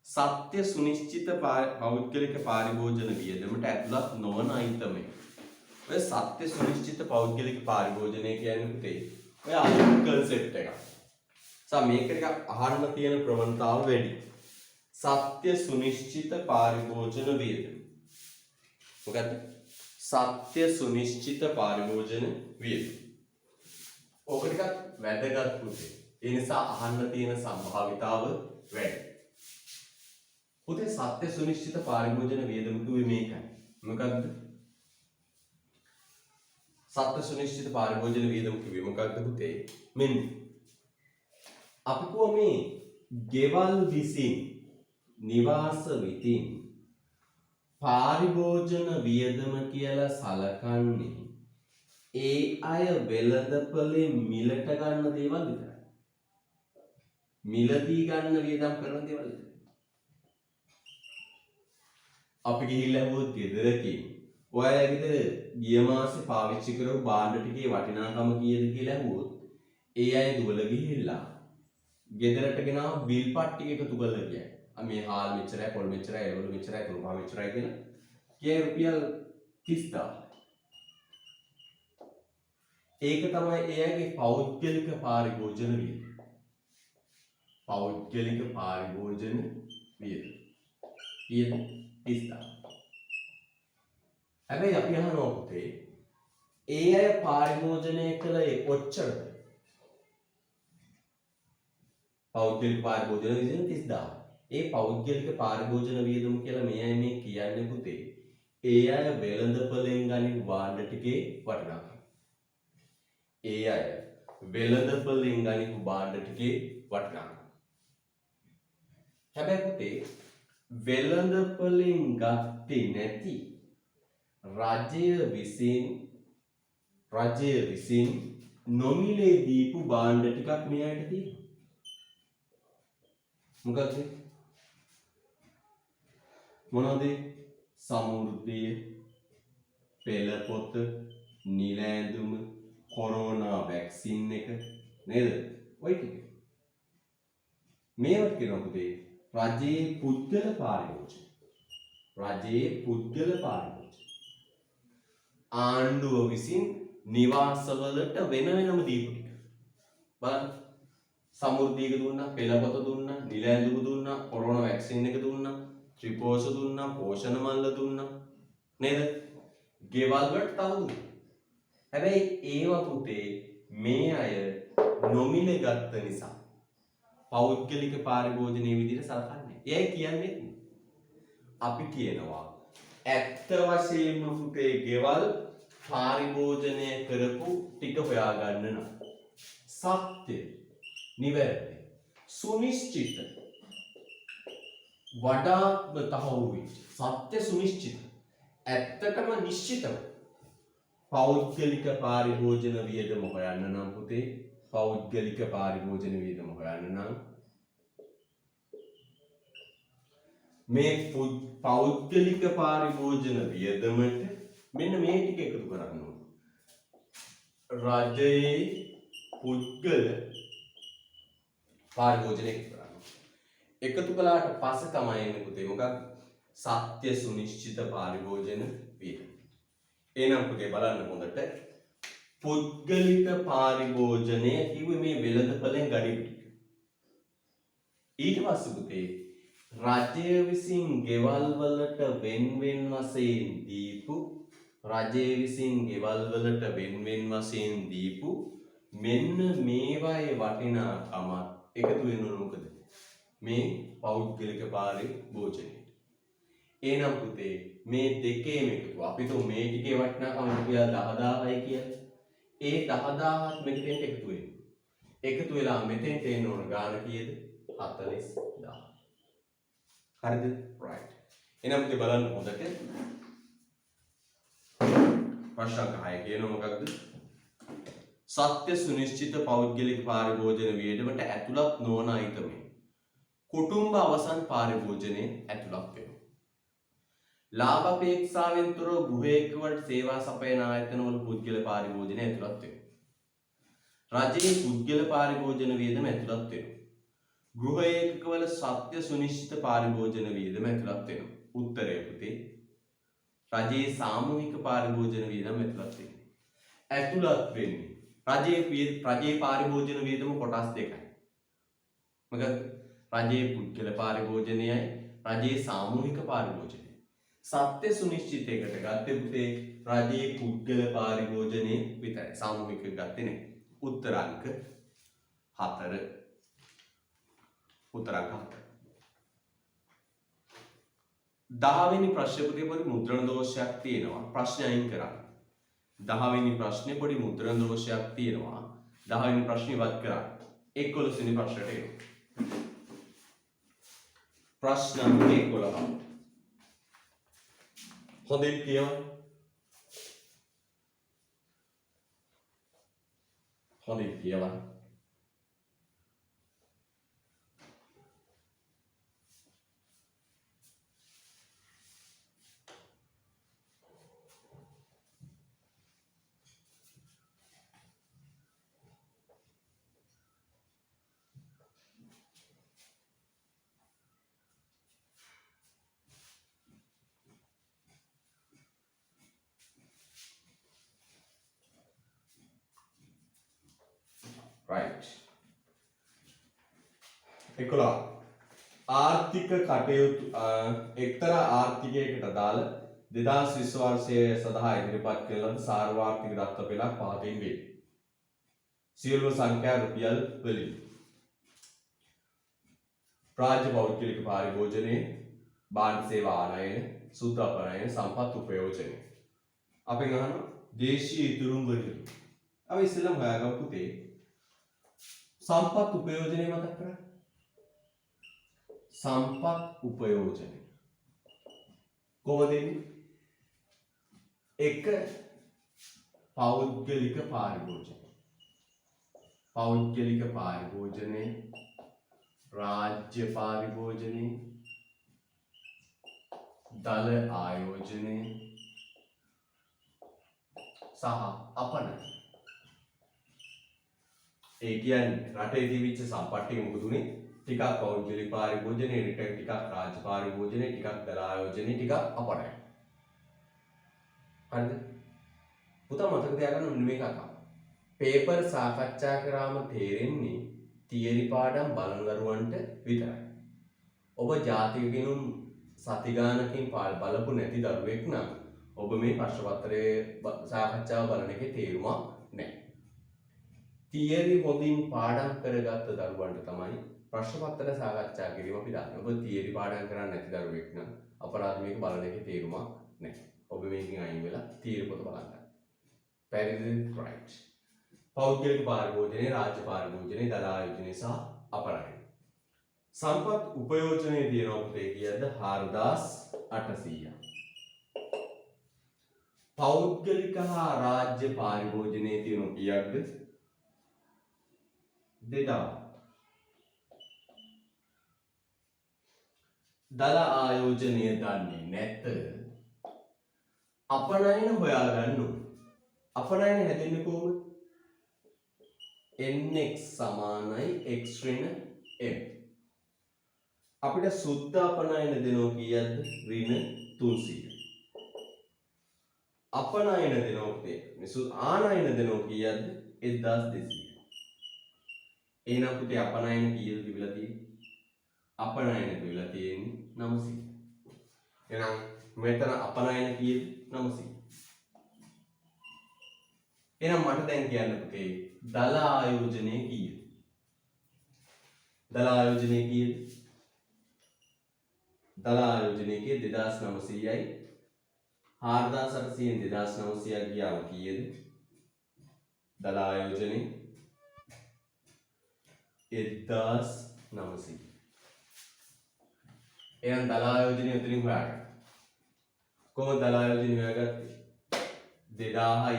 A: සත්‍ය සුනිශ්චිත පෞද්ගලික පාරිභෝජන වියදමට ඇතුළත් නොවන අයිතමය. ඔය සත්‍ය සුනිශ්චිත පෞද්ගලික පාරිභෝජනය කියන්නේ පුතේ ඔය අලුත් concept එකක්. මේක ටිකක් අහන්න තියෙන ප්‍රවණතාව වැඩි. සත්‍ය සුනිශ්චිත පාරිභෝජන වියදම. මොකද්ද? සත්‍ය සුනිශ්චිත පාරිභෝජන වියදම. ඕක ටිකක් වැදගත් පුතේ. ඒ නිසා අහන්න තියෙන සම්භාවිතාව වැඩි. පුතේ සත්‍ය සුනිශ්චිත පාරිභෝජන වියදම කිව්වේ මේකයි. මොකද්ද? සත්‍ය සුනිශ්චිත පාරිභෝජන වියදම කිව්වේ මොකක්ද පුතේ? මෙන්න අපි කොහොම මේ ගෙවල් විසින් නිවාස විතින් පාරිභෝජන වියදම කියලා සලකන්නේ ඒ අය වෙළඳපොලේ මිලට ගන්න දේවල් විතරයි. මිලදී ගන්න වියදම් කරන දේවල් විතරයි. අපි ගිහිල්ලා හුවොත් ගෙදරකින් ඔයාලා ගෙදර ගිය මාසේ පාවිච්චි කරපු භාණ්ඩ ටිකේ වටිනාකම කීයද කියලා හුවොත් ඒ අය දුවල ගිහිල්ලා ගෙදරට ගෙනාව බිල් පට්ටි එකතු කරලා කියයි. මේ හාල් මෙච්චරයි, පොල් මෙච්චරයි, එළවලු මෙච්චරයි, තුනුපා මෙච්චරයි කියලා. කියයි රුපියල් 30000. ඒක තමයි එයාගේ පෞද්ගලික පාරිභෝජන වියදම. පෞද්ගලික පාරිභෝජන වියදම. කීයද? 30000. හැබැයි අපි අහනවා පුතේ ඒ අය පාරිභෝජනය කළේ කොච්චරද? පෞද්ගලික පාරිභෝජන වියදම 30000. ඒ පෞද්ගලික පාරිභෝජන වියදම කියලා මේ අය මේ කියන්නේ පුතේ ඒ අය වෙළඳපොලෙන් ගනින භාණ්ඩ ටිකේ වටිනාකම. ඒ අය වෙළඳපොලෙන් ගනින භාණ්ඩ ටිකේ වටිනාකම. හැබැයි පුතේ වෙළඳපොලෙන් ගත්තේ නැති රජය විසින් නොමිලේ දීපු භාණ්ඩ ටිකක් මේ අයට තියෙනවා. මොකක්ද? මොනවද? සමෘද්ධිය, පෙළපොත, නිල ඇඳුම, කොරෝනා වැක්සින් එක නේද? ඔය ටික. මේවට කියනවා පුතේ රජයේ පුද්ගල පාරිභෝජන. රජයේ පුද්ගල පාරිභෝජන. ආණ්ඩුව විසින් නිවාසවලට වෙන වෙනම දීපු ටික. බලන්න. සමෘද්ධියක දුන්නා, පෙළපොත දුන්නා, නිල ඇඳුම දුන්නා, කොරෝනා වැක්සින් එක දුන්නා, ත්‍රිපෝෂ දුන්නා, පෝෂණ මල්ල දුන්නා. නේද? ගෙවල් වලට තව දුන්නා. හැබැයි ඒව පුතේ මේ අය නොමිලේ ගත්ත නිසා පෞද්ගලික පාරිභෝජනයේ විදිහට සලකන්නේ. එයයි කියන්නේ අපි කියනවා ඇත්ත වශයෙන්ම පුතේ ගෙවල් පාරිභෝජනය කරපු ටික හොයාගන්න නම් සත්‍ය නිවැරදි සුනිශ්චිත වඩාත්ම තහවුරු වෙච්ච සත්‍ය සුනිශ්චිත ඇත්තටම නිශ්චිතව පෞද්ගලික පාරිභෝජන වියදම හොයන්න නම් පුතේ පෞද්ගලික පාරිභෝජන වියදම හොයන්න නම් මේ පෞද්ගලික පාරිභෝජන වියදමට මෙන්න මේ ටික එකතු කරන්න ඕන. රජයේ පුද්ගල පාරිභෝජන එකතු කරන්න. එකතු කළාට පස්සේ තමයි එන්නේ පුතේ මොකක්ද? සත්‍ය සුනිශ්චිත පාරිභෝජන වියදම. එහෙනම් පුතේ බලන්න හොඳට පුද්ගලික පාරිභෝජනය කිව්වේ මේ වෙළඳපොලෙන් ගනිපු ටික. ඊට පස්සේ පුතේ රජය විසින් ගෙවල් වලට වෙන වශයෙන් දීපු මෙන්න මේවායේ වටිනාකම එකතු වෙනවනේ මොකද? මේ පෞද්ගලික පාරිභෝජනයට. එහෙනම් පුතේ මේ දෙකේම එකතු අපි તો මේ ටිකේ වටිනාකම රුපියල් 10000යි කියලා. ඒ 10000ත් මෙතෙන්ට එකතු වෙනවා. එකතු වෙලා මෙතෙන්ට එන්න ඕන ගාන කීයද? 40000. හරිද? right. එහෙනම් පුතේ බලන්න හොඳට. ප්‍රශ්න 6 කියනවා මොකක්ද? සත්‍ය සුනිශ්චිත පෞද්ගලික පාරිභෝජන වියදමට ඇතුළත් නොවන අයිතමේ කුටුම්බ අවසන් පාරිභෝජනයේ ඇතුළත් වෙනවා. ලාභ අපේක්ෂාවෙන් තොරව ගෘහයකවට සේවා සපයන ආයතනවල පුද්ගල පාරිභෝජනය ඇතුළත් වෙනවා. රජයේ පුද්ගල පාරිභෝජන වියදම ඇතුළත් වෙනවා. ගෘහ ඒකකවල සත්‍ය සුනිශ්චිත පාරිභෝජන වියදම ඇතුළත් වෙනවා. උත්තරය පුතේ රජයේ සාමූහික පාරිභෝජන වියදම ඇතුළත් වෙනවා. ඇතුළත් වෙන්නේ රජයේ පාරිභෝජන වියදම කොටස් දෙකයි. මොකද රජයේ පුද්ගල පාරිභෝජනයයි රජයේ සාමූහික පාරිභෝජනයයි. සත්‍ය සුනිශ්චිතයකට ගත්තේ පුතේ රජයේ පුද්ගල පාරිභෝජනයේ විතරයි. සාමූහික ගත්තේ නැහැ. උත්තරාංක 4. උත්තරාංක 4. 10 වෙනි ප්‍රශ්නේ පුතේ පොඩි මුද්‍රණ දෝෂයක් තියෙනවා. ප්‍රශ්න අයින් කරන්න. 10 වෙනි ප්‍රශ්නේ පොඩි මුද්‍රණ දෝෂයක් තියෙනවා. 10 වෙනි ප්‍රශ්නේ ඉවත් කරන්න. 11 වෙනි ප්‍රශ්නට එනවා. ප්‍රශ්න 11. හොඳින් කියවන්න. හොඳින් කියවන්න. right. එකොලා ආර්ථික කටයුතු එක්තරා ආර්ථිකයකට අදාළ 2020 වර්ෂයේ සඳහා ඉදිරිපත් කළ ලද සාර්වත්‍රික දත්ත පෙළක් පහතින් වේ. සියලුම සංඛ්‍යා රුපියල් වලින් රාජ්‍ය පෞද්ගලික පාරිභෝජනයේ භාණ්ඩ සේවා ආනයන සුද්ධ අපනයන සම්පත් උපයෝජනය. අපෙන් අහනවා දේශීය ඉතුරුම් වලින්. අපි ඉස්සෙල්ලාම හොයාගමු පුතේ සම්පත් උපයෝජනය මතක් කරගන්න. සම්පත් උපයෝජනය කොහොමද එන්නේ? එක පෞද්ගලික පාරිභෝජනය. පෞද්ගලික පාරිභෝජනය, රාජ්‍ය පාරිභෝජනය, දල ආයෝජනය සහ අපනය. ඒ කියන්නේ රටේ තිබිච්ච සම්පත් ටික මොකද උනේ? ටිකක් පෞද්ගලික පාරිභෝජනය, ටිකක් රාජ්‍ය පාරිභෝජනය, ටිකක් දල ආයෝජනය, ටිකක් අපනය. හරිද? පුතා මතක තියාගන්න මෙන්න මේක අහන්න. පේපර් සාකච්ඡා කරාම තේරෙන්නේ තියරි පාඩම් බලන දරුවන්ට විතරයි. ඔබ ජාතික ගිණුම් සති ගානකින් බලපු නැති දරුවෙක් නම් ඔබ මේ ප්‍රශ්න පත්‍රයේ සාකච්ඡාව බලන එකේ තේරුමක් නැහැ. තියරි හොඳින් පාඩම් කරගත්ත දරුවන්ට තමයි ප්‍රශ්න පත්‍ර සාකච්ඡා කිරීම අපි දාන්නේ. ඔබ තියරි පාඩම් කරන්නේ නැති දරුවෙක් නම් අපරාධ මේක බලන එකේ තේරුමක් නැහැ. ඔබ මේකෙන් අයින් වෙලා තියරි පොත බලන්න. පැහැදිලිද? right. පෞද්ගලික පාරිභෝජනය, රාජ්‍ය පාරිභෝජනය, දල ආයෝජනය සහ අපනයන. සම්පත් උපයෝජනයේ තියෙනවා පුතේ කීයද? 4800ක්. පෞද්ගලික හා රාජ්‍ය පාරිභෝජනයේ තියෙනවා කීයක්ද? 2000. දල ආයෝජනය දන්නේ නැත. අපනයන හොයාගන්න ඕන. අපනයන හැදෙන්නේ කොහොමද? nx සමානයි x ඍණ m. අපිට සුද්ධ අපනයන දෙනවා කීයද? ඍණ 300. අපනයන දෙනවා පුතේ. මේ ආනයන දෙනවා කීයද? 1200. එහෙනම් පුතේ අපනයන කීයද තිබිලා තියෙන්නේ? අපනයන තිබිලා තියෙන්නේ 900. එහෙනම් මෙතන අපනයන කීයද? 900. එහෙනම් මට දැන් කියන්න පුතේ දල ආයෝජනය කීයද? දල ආයෝජනය කීයද? දල ආයෝජනය කීයද? 2900යි 4800න් 2900ක් ගියාම කීයද? දල ආයෝජනය 1900. එහෙනම් දල ආයෝජනය උතරින් හොයාගන්න. කොහොමද දල ආයෝජනය හොයාගත්තේ? 2000යි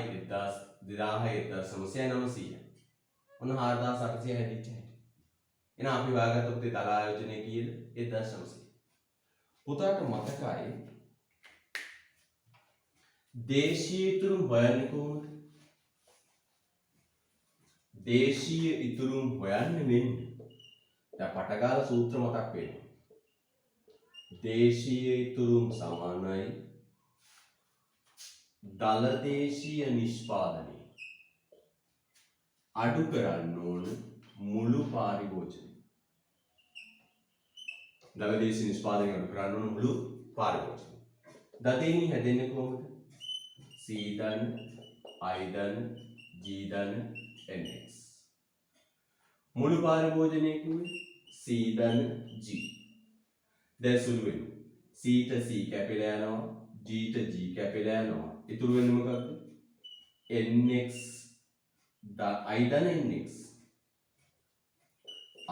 A: 1900 ඔන්න 4800 හැදිච්ච හැටි. එහෙනම් අපි හොයාගත්ත පුතේ දල ආයෝජනය කීයද? 1900. පුතාට මතකයි දේශීය ඉතුරුම් හොයන්නේ කොහොමද? දේශීය ඉතුරුම් හොයන්නේ මෙන්න. දැන් පටගාල සූත්‍ර මතක් වෙනවා. දේශීය ඉතුරුම් සමානයි දල දේශීය නිෂ්පාදනය අඩු කරන්න ඕන මුළු පාරිභෝජනය. දල දේශීය නිෂ්පාදනය අඩු කරන්න ඕන මුළු පාරිභෝජනය. දතේනි හැදෙන්නේ කොහොමද? C ධන, I ධන, G ධන, NX. මුළු පාරිභෝජනය කිව්වේ C ධන G. දැන් සුළු වෙනවා. C ට C කැපිලා යනවා, G ට G කැපිලා යනවා. ඉතුරු වෙන්නේ මොකක්ද? NX I ධන NX.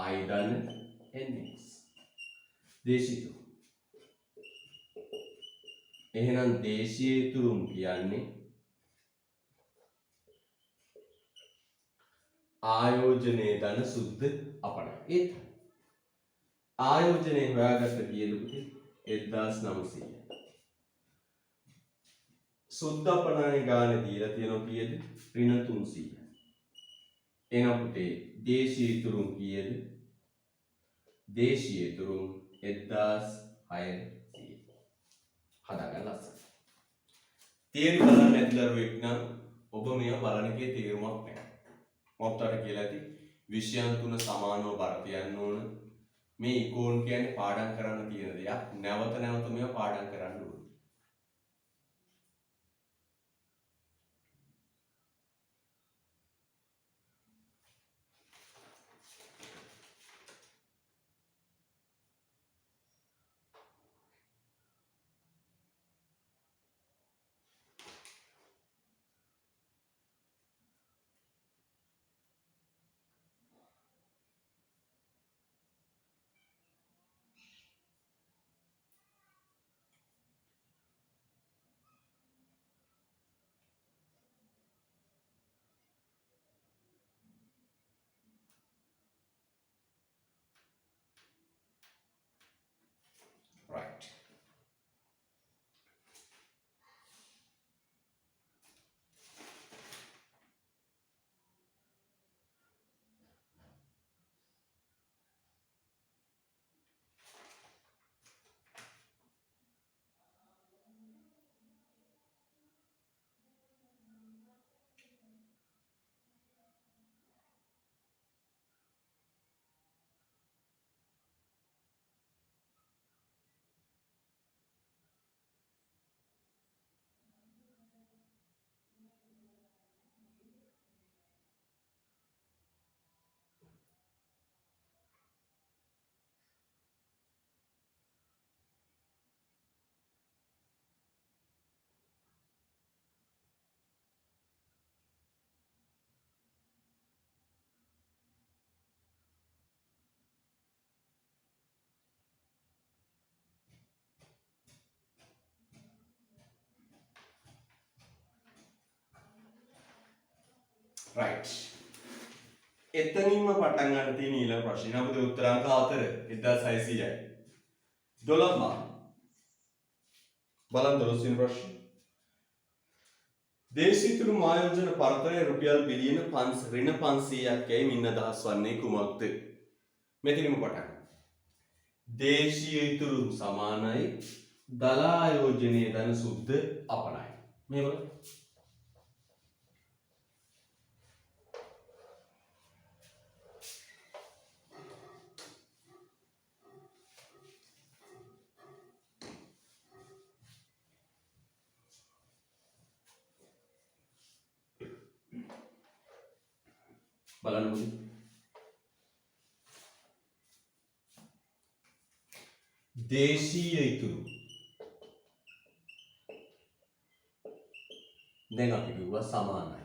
A: I ධන NX. දේශීය. එහෙනම් දේශීය ඉතුරුම් කියන්නේ ආයෝජනයේ ධන සුද්ධ අපනයි. ඒත් ආයෝජනයේ හොයාගත්ත කීයද පුතේ? 1900. සුද්ධ අපනයි ගානේ දීලා තියෙනවා කීයද? ඍණ 300. එහෙනම් පුතේ දේශීය ඉතුරුම් කීයද? දේශීය ඉතුරුම් 1600. හදාගන්න ලස්සන. තේරි බලන්න ඇතිලරුවෙක් නම් ඔබ මේව බලන එකේ තේරුමක් නැහැ. මොකක්ද කියලා ඇති විෂයන් තුන සමානව බර තියන්න ඕන. මේ ඉකෝන් කියන්නේ පාඩම් කරන්න තියෙන දෙයක්. නැවත නැවත මේව පාඩම් කරන්න ඕන. right. right. එතනින්ම පටන් ගන්න තියෙන ඊළඟ ප්‍රශ්නේ. අපිට උත්තර අංක 4 1600යි. 12 බලන්න 12 වෙනි ප්‍රශ්නේ. දේශීතුරු ආයෝජන පරතරය රුපියල් බිලියන 500ක් යයි මින් අදහස් වන්නේ කුමක්ද? මෙතනින්ම පටන්. දේශීය ඉතුරු සමානයි දල ආයෝජනයේ ධන සුද්ධ අපනයි. මේක බලන්න ඕනේ. දේශීය ඉතුරු දැන් අපි කිව්වා සමානයි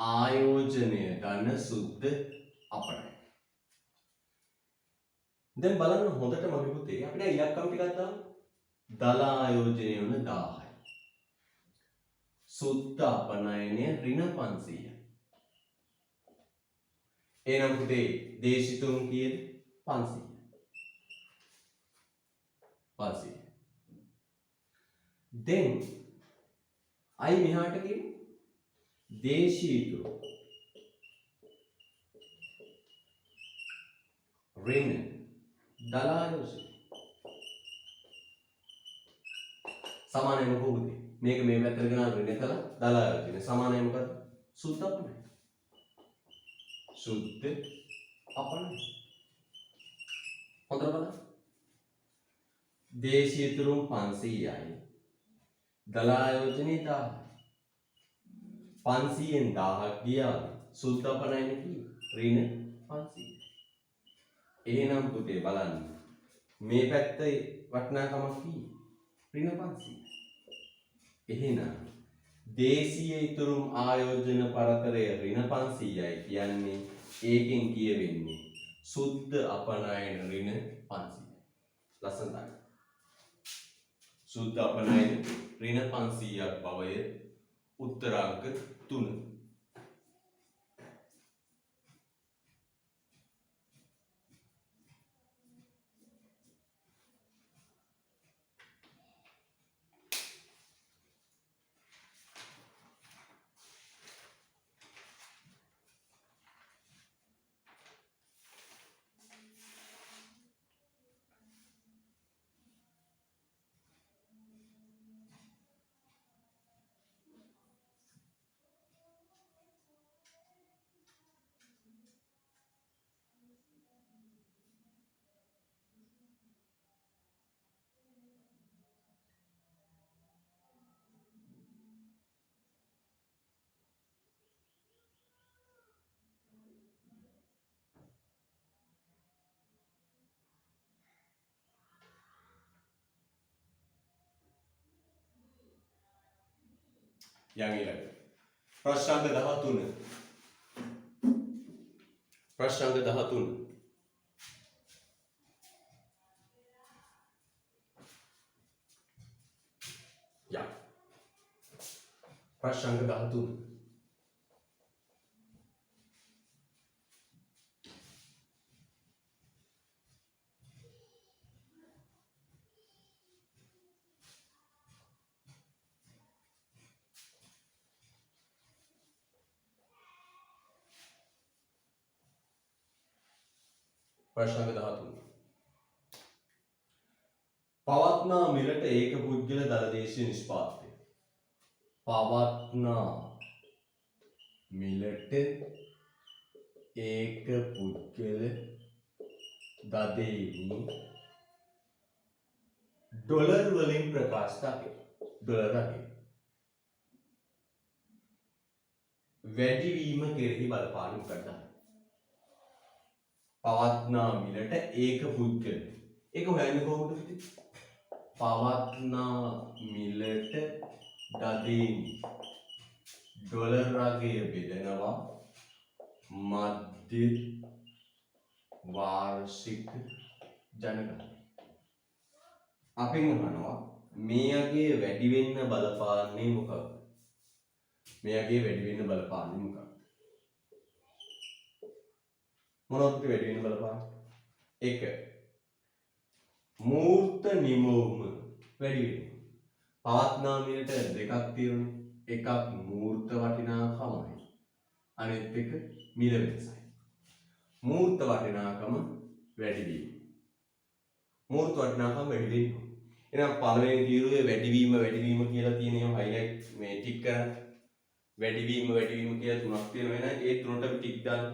A: ආයෝජනය ධන සුද්ධ අපනයි. දැන් බලන්න හොඳට මගේ පුතේ අපිට ඉලක්කම් ටිකක් දාන්න. දල ආයෝජනය වන 1000යි. සුද්ධ අපනයනය ඍණ 500යි. එහෙනම් පුතේ දේශිතුන් කීයද? 500. 500. then අයි මෙහාට කියන්නේ දේශීය ඉතුරු ඍණ දල ආයෝජනය සමානයි මොකද? මේක මේ පැත්තට ගෙනාව ඍණ කළා දල ආයෝජනය සමානයි මොකද? සුද්ධ අපනයි. සුද්ධ අපනයි. හොඳට බලන්න. දේශීය ඉතුරු 500යි. දල ආයෝජනේ 1000යි. 500ෙන් 1000ක් ගියා. සුද්ධ අපනයිනේ කී ඍණ 500. එහෙනම් පුතේ බලන්න. මේ පැත්තේ වටිනාකමක් කී ඍණ 500. එහෙනම් දේශීය ඉතුරු ආයෝජන පරතරය ඍණ 500යි කියන්නේ ඒකෙන් කියවෙන්නේ සුද්ධ අපනයන ඍණ 500යි. ලස්සන දාන්න. සුද්ධ අපනයන ඍණ 500ක් බවය උත්තරාංක 3. යන් ඊළඟ ප්‍රශ්න අංක 13 ප්‍රශ්න අංක 13 යා ප්‍රශ්න අංක 13 ප්‍රශ්න අංක 13 පවත්නා මිලට ඒක පුද්ගල දලදේශීය නිෂ්පාදනය පවත්නා මිලට ඒක පුද්ගල දදේනි ඩොලර් වලින් ප්‍රකාශ කරේ ඩොලර් වැඩිවීම කෙරෙහි බලපාන මොකක්ද පවත්නා මිලට ඒක පුද්ගල ඒක හොයන්නේ කොහොමද පවත්නා මිලට දදේනි ඩොලර් රාගය බෙදනවා මධ්‍ය වාර්ෂික ජනගහනය අපෙන් අහනවා මෙයගේ වැඩි වෙන්න බලපාන්නේ මොකක්ද මෙයගේ වැඩි වෙන්න බලපාන්නේ මොකක්ද මොනවද වැඩි වෙන්න බලපාන්නේ එක මූර්ත නිමවුම වැඩි වෙනවා පවත්නා මිලට දෙකක් තියෙනවා එකක් මූර්ත වටිනාකමයි අනිත් එක මිල වෙනසයි මූර්ත වටිනාකම වැඩි වීම මූර්ත වටිනාකම වැඩි වෙනවා එහෙනම් පළවෙනි තීරුවේ වැඩිවීම කියලා තියෙන ඒවා හයිලයිට් මේ ටික් කරන්න වැඩිවීම කියලා තුනක් තියෙනවා එහෙනම් ඒ තුනට ටික් දාන්න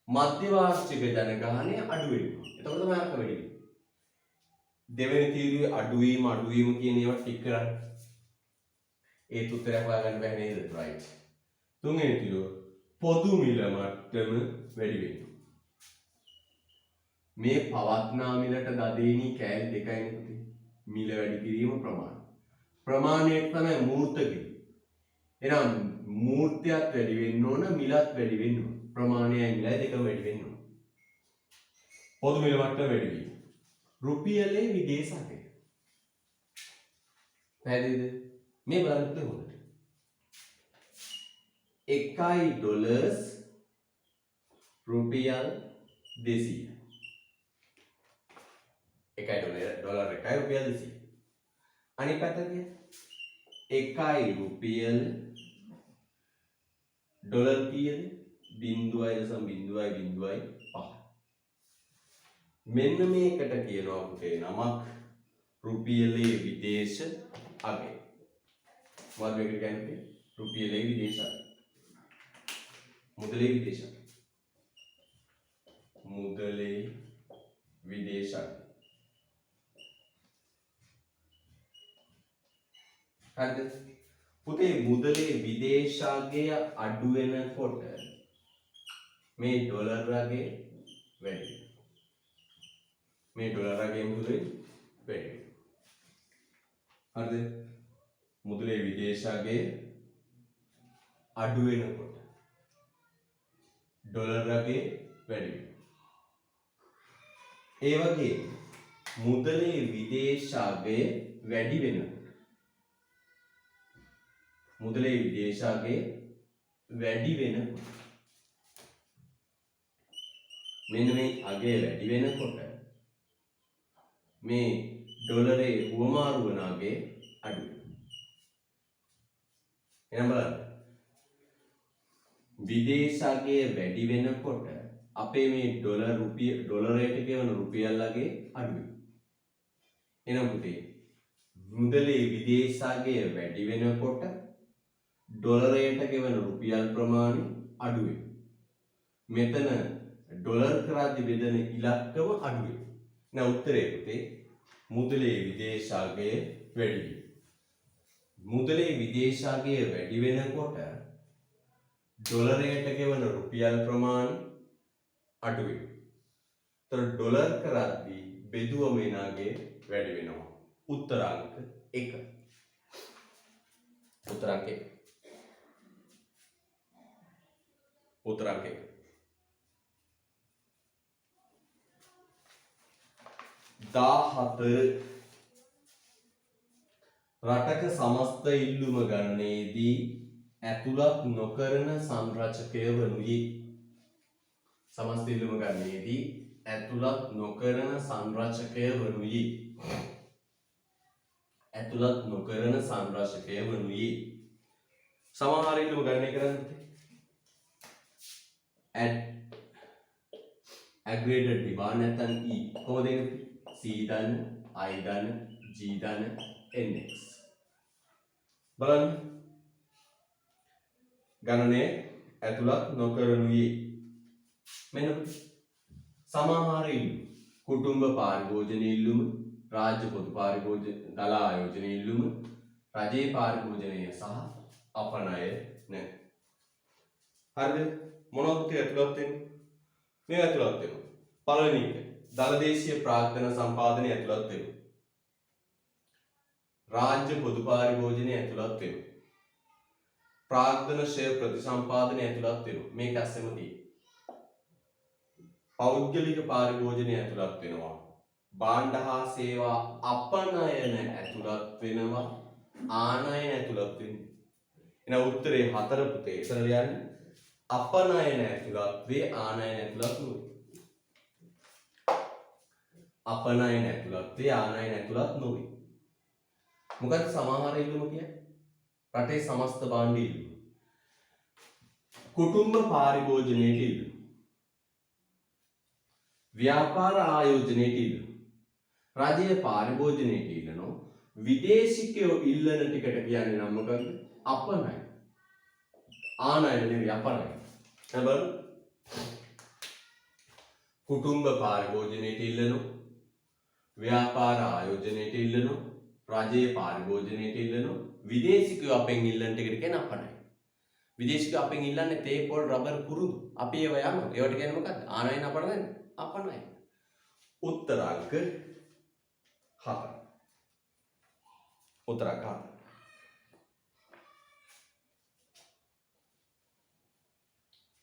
A: මධ්‍ය වාර්ෂික ජනගහනය අඩු වෙනවා. එතකොට තමයි අරක වැඩි වෙන්නේ. දෙවෙනි තීරුවේ අඩුවීම කියන ඒවා ටික කරන්න. ඒත් උත්තරයක් හොයාගන්න බැහැ නේද? right. තුන්වෙනි තීරුව පොදු මිල මට්ටම වැඩි වෙනවා. මේ පවත්නා මිලට දදේනි කෑලි දෙකයිනේ පුතේ. මිල වැඩි කිරීම ප්‍රමාණය. ප්‍රමාණය තමයි මූර්ත කිරීම. එහෙනම් මූර්තයත් වැඩි වෙන්න ඕන මිලත් වැඩි වෙන්න ඕන. ප්‍රමාණයයි මිලයි දෙකම වැඩි වෙන්න ඕන. පොදු මිල මට්ටම වැඩි වීම. රුපියලේ විදේශකය. පැහැදිලිද? මේ බලන්න හොඳට. එකයි ඩොලර්ස් රුපියල් 200. එකයි ඩොලර් එකයි රුපියල් 200. අනිත් පැත්තට එකයි රුපියල් ඩොලර් කීයද? 0.005. මෙන්න මේකට කියනවා පුතේ නමක් රුපියලේ විදේශ අගය. මොකද මේක කියන්නේ? රුපියලේ විදේශ අගය. මුදලේ විදේශ අගය. මුදලේ විදේශ අගය. හරිද? පුතේ මුදලේ විදේශ අගය අඩු වෙනකොට මේ ඩොලර් රාගය වැඩි වෙනවා. මේ ඩොලර් රාගය මුදලේ වැඩි වෙනවා. හරිද? මුදලේ විදේශ අගය අඩු වෙනකොට ඩොලර් රාගය වැඩි වෙනවා. ඒ වගේ මුදලේ විදේශ අගය වැඩි වෙනකොට මුදලේ විදේශ අගය වැඩි වෙනකොට මෙන්න මේ අගය වැඩි වෙනකොට මේ ඩොලරේ හුවමාරු වන අගය අඩු වෙනවා. එහෙනම් බලන්න. විදේශ අගය වැඩි වෙනකොට අපේ මේ ඩොලරයට ගෙවන රුපියල් අගය අඩු වෙනවා. එහෙනම් පුතේ මුදලේ විදේශ අගය වැඩි වෙනකොට ඩොලරයට ගෙවන රුපියල් ප්‍රමාණය අඩු වෙනවා. මෙතන ඩොලර් කරද්දි බෙදෙන ඉලක්කම අඩු වෙනවා. දැන් උත්තරේ පුතේ මුදලේ විදේශ අගය වැඩි වෙනවා. මුදලේ විදේශ අගය වැඩි වෙනකොට ඩොලරයට ගෙවන රුපියල් ප්‍රමාණය අඩු වෙනවා. ඒතර ඩොලර් කරද්දි බෙදුවම එන අගය වැඩි වෙනවා. උත්තරාංක 1. උත්තර අංක 1. උත්තර අංක 1. 17 රටක සමස්ත ඉල්ලුම ගණනයේදී ඇතුළත් නොකරන සංරචකය වනුයේ. සමස්ත ඉල්ලුම ගණනයේදී ඇතුළත් නොකරන සංරචකය වනුයේ. ඇතුළත් නොකරන සංරචකය වනුයේ. සමහර ඉල්ලුම ගණනය කරන්නේ aggregated demand නැත්නම් E කොහොමද එන්නේ? C ධන, I ධන, G ධන, NX. බලන්න. ගණනය ඇතුළත් නොකරනුයේ. මෙන්න සමහර ඉල්ලුම කුටුම්බ පාරිභෝජන ඉල්ලුම, රාජ්‍ය පොදු පාරිභෝජන දල ආයෝජන ඉල්ලුම, රජයේ පාරිභෝජනය සහ අපනයන. හරිද? මොනවද ඇතුළත් වෙන්නේ? මේ ඇතුළත් වෙනවා. පළවෙනි එක දල දේශීය ප්‍රාග්ධන සම්පාදනය ඇතුළත් වෙනවා. රාජ්‍ය පොදු පාරිභෝජනය ඇතුළත් වෙනවා. ප්‍රාග්ධන ෂෙයා ප්‍රතිසම්පාදනය ඇතුළත් වෙනවා. මේක ඇස්සෙම තියෙනවා. පෞද්ගලික පාරිභෝජනය ඇතුළත් වෙනවා. භාණ්ඩ හා සේවා අපනයන ඇතුළත් වෙනවා. ආනයන ඇතුළත් වෙනවා. එහෙනම් උත්තරේ 4 පුතේ. එතන ලියන්න. අපනයන ඇතුළත් වේ, ආනයන ඇතුළත් නොවේ. අපනයන ඇතුළත් වේ, ආනයන ඇතුළත් නොවේ. මොකද සමහර ඉල්ලුම කියන්නේ රටේ සමස්ත භාණ්ඩ ඉල්ලුම. කුටුම්බ පාරිභෝජනයට ඉල්ලුම. ව්‍යාපාර ආයෝජනයට ඉල්ලුම. රජයේ පාරිභෝජනයට ඉල්ලනවා. විදේශිකයෝ ඉල්ලන ටිකට කියන්නේ නම් මොකක්ද? අපනයන. ආනයන නෙවෙයි අපනයන. බලන්න. කුටුම්බ පාරිභෝජනයට ඉල්ලනවා. ව්‍යාපාර ආයෝජනයට ඉල්ලනවා. රජයේ පාරිභෝජනයට ඉල්ලනවා. විදේශිකයෝ අපෙන් ඉල්ලන ටිකට කියන අපනයන. විදේශිකයෝ අපෙන් ඉල්ලන්නේ තේ පොල් රබර් කුරුඳු. අපි ඒව යනවා. ඒවට කියන්නේ මොකද්ද? ආනයන අපනයන. අපනයන. උත්තර අංක 4. උත්තර අංක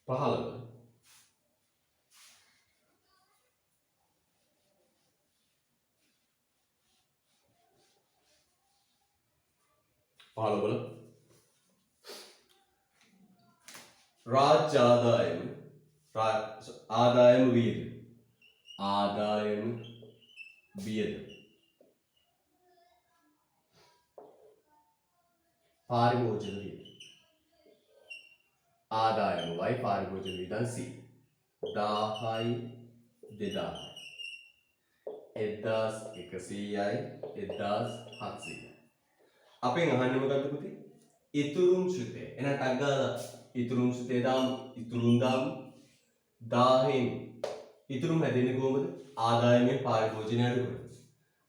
A: 4. පහළව රාජ්‍ය ආදායම වියදම පාරිභෝජන වියදම ආදායම y පාරිභෝජන වියදම් c 1000යි 2000යි 1100යි 1700යි. අපෙන් අහන්නේ මොකද්ද පුතේ? ඉතුරුම් ශ්‍රිතය. එහෙනම් ටග් ගාලා ඉතුරුම් ශ්‍රිතය දාමු. ඉතුරුම් දාමු. 1000න් ඉතුරුම් හැදෙන්නේ කොහොමද? ආදායමෙන් පාරිභෝජනය අඩු කරලා.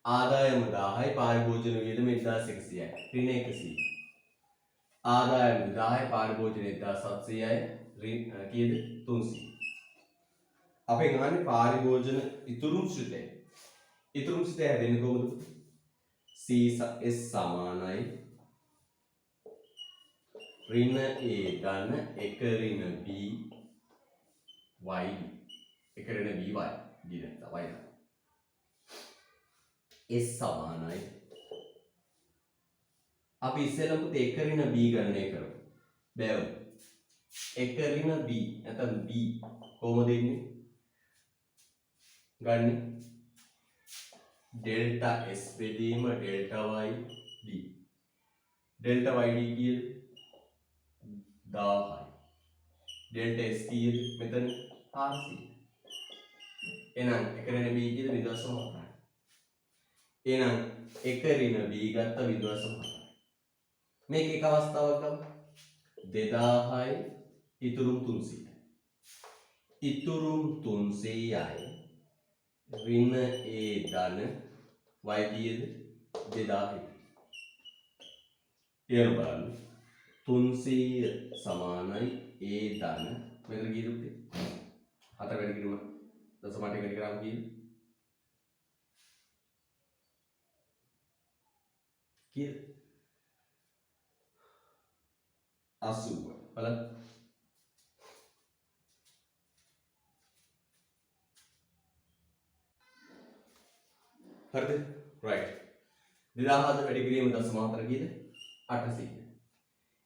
A: ආදායම 1000යි පාරිභෝජන වියදම 1100යි. ඍණ 100. ආදායම 1000යි පාරිභෝජන 1700යි. ඍණ කීයද? 300. අපෙන් අහන්නේ පාරිභෝජන ඉතුරුම් ශ්‍රිතය. ඉතුරුම් ශ්‍රිතය හැදෙන්නේ කොහොමද? C S සමානයි ඍණ A ධන 1 ඍණ B y d 1 ඍණ B y d නැත්නම් y ධන S සමානයි අපි ඉස්සෙල්ලම පුතේ 1 ඍණ B ගණනය කරමු. බෑවු 1 ඍණ B නැත්නම් B කොහොමද එන්නේ? ගන්නේ डेल्टा S බෙදීම delta y d delta y d කීයද? 1000යි. डेल्टा S කීයද? මෙතන 500. එහෙනම් 1 ඍණ b කීයද? 0.4. එහෙනම් 1 ඍණ b ගත්ත 0.4. මේක එක අවස්ථාවක් ගමු. 2000යි ඉතුරුම් 300යි. ඉතුරුම් 300යි ඍණ A ධන y කීයද? 2000. ඊළඟ බලන්න 300 සමානයි A ධන මෙතන කීයද පුතේ? 4 වැඩි කිරීම දශම 8 වැඩි කරාම කීයද? 80 බලන්න. හරිද? right. 2000 වැඩි කිරීම දශමාන්තර කීයද? 800.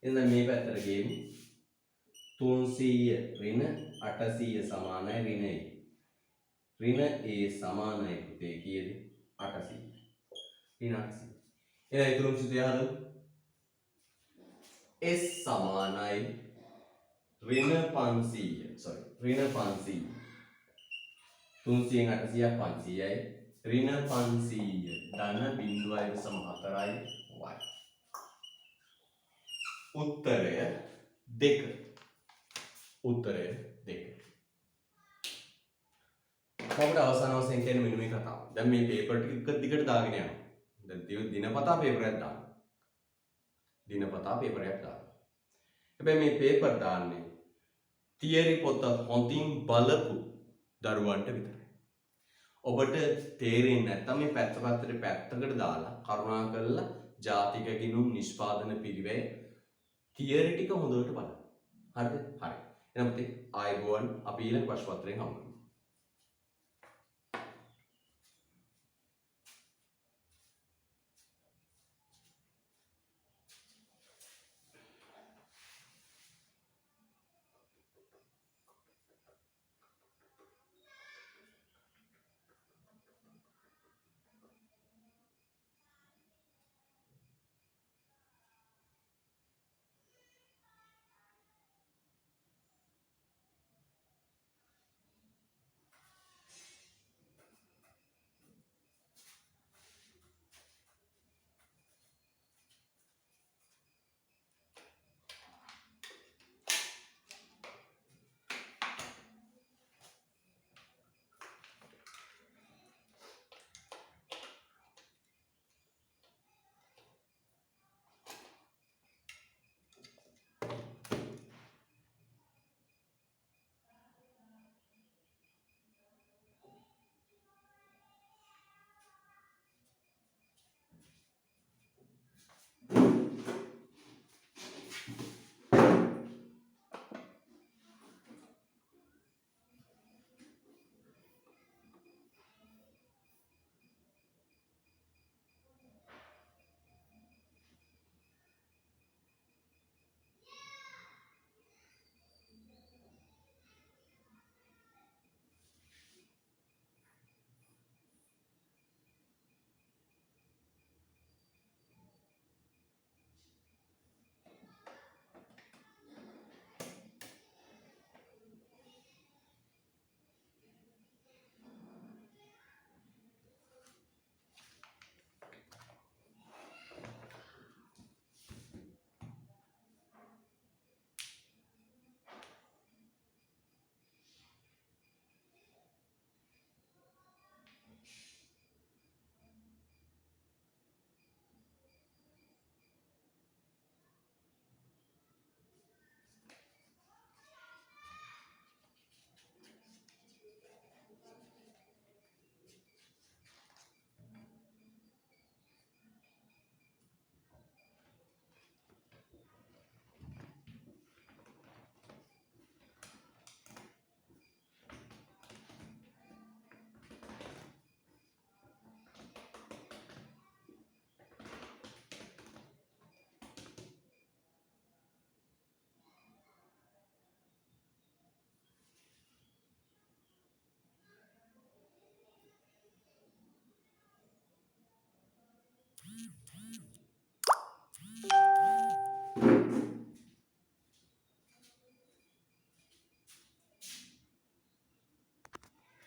A: එහෙනම් මේ පැත්තට ගියමු. 300 ඍණ 800 සමානයි ඍණ a. ඍණ a සමානයි පුතේ කීයද? 800. ඍණ 800. එහෙනම් ඊතුරුම් සිද්ධිය හදමු. s සමානයි ඍණ 500. sorry ඍණ 500. 300න් 800ක් 500යි. ඍණ 500 ධන 0.4යි y. උත්තරය 2. උත්තරය 2. කොහොමද අවසාන වශයෙන් කියන්නේ මෙන්න මේ කතාව. දැන් මේ පේපර් ටික දිගට දාගෙන යනවා. දැන් දිනපතා පේපරයක් දාන්න. දිනපතා පේපරයක් දාන්න. හැබැයි මේ පේපර් දාන්නේ තියරි පොත හොඳින් බලපු දරුවන්ට විතරයි. ඔබට තේරෙන්නේ නැත්නම් මේ පැත්තකට දාලා කරුණාකරලා ජාතික ගිණුම් නිෂ්පාදන පිළිවෙල තියරි ටික හොඳට බලන්න. හරිද? හරි. එහෙනම් පුතේ ආයුබෝවන් අපි ඊළඟ ප්‍රශ්න පත්‍රයෙන් හමු.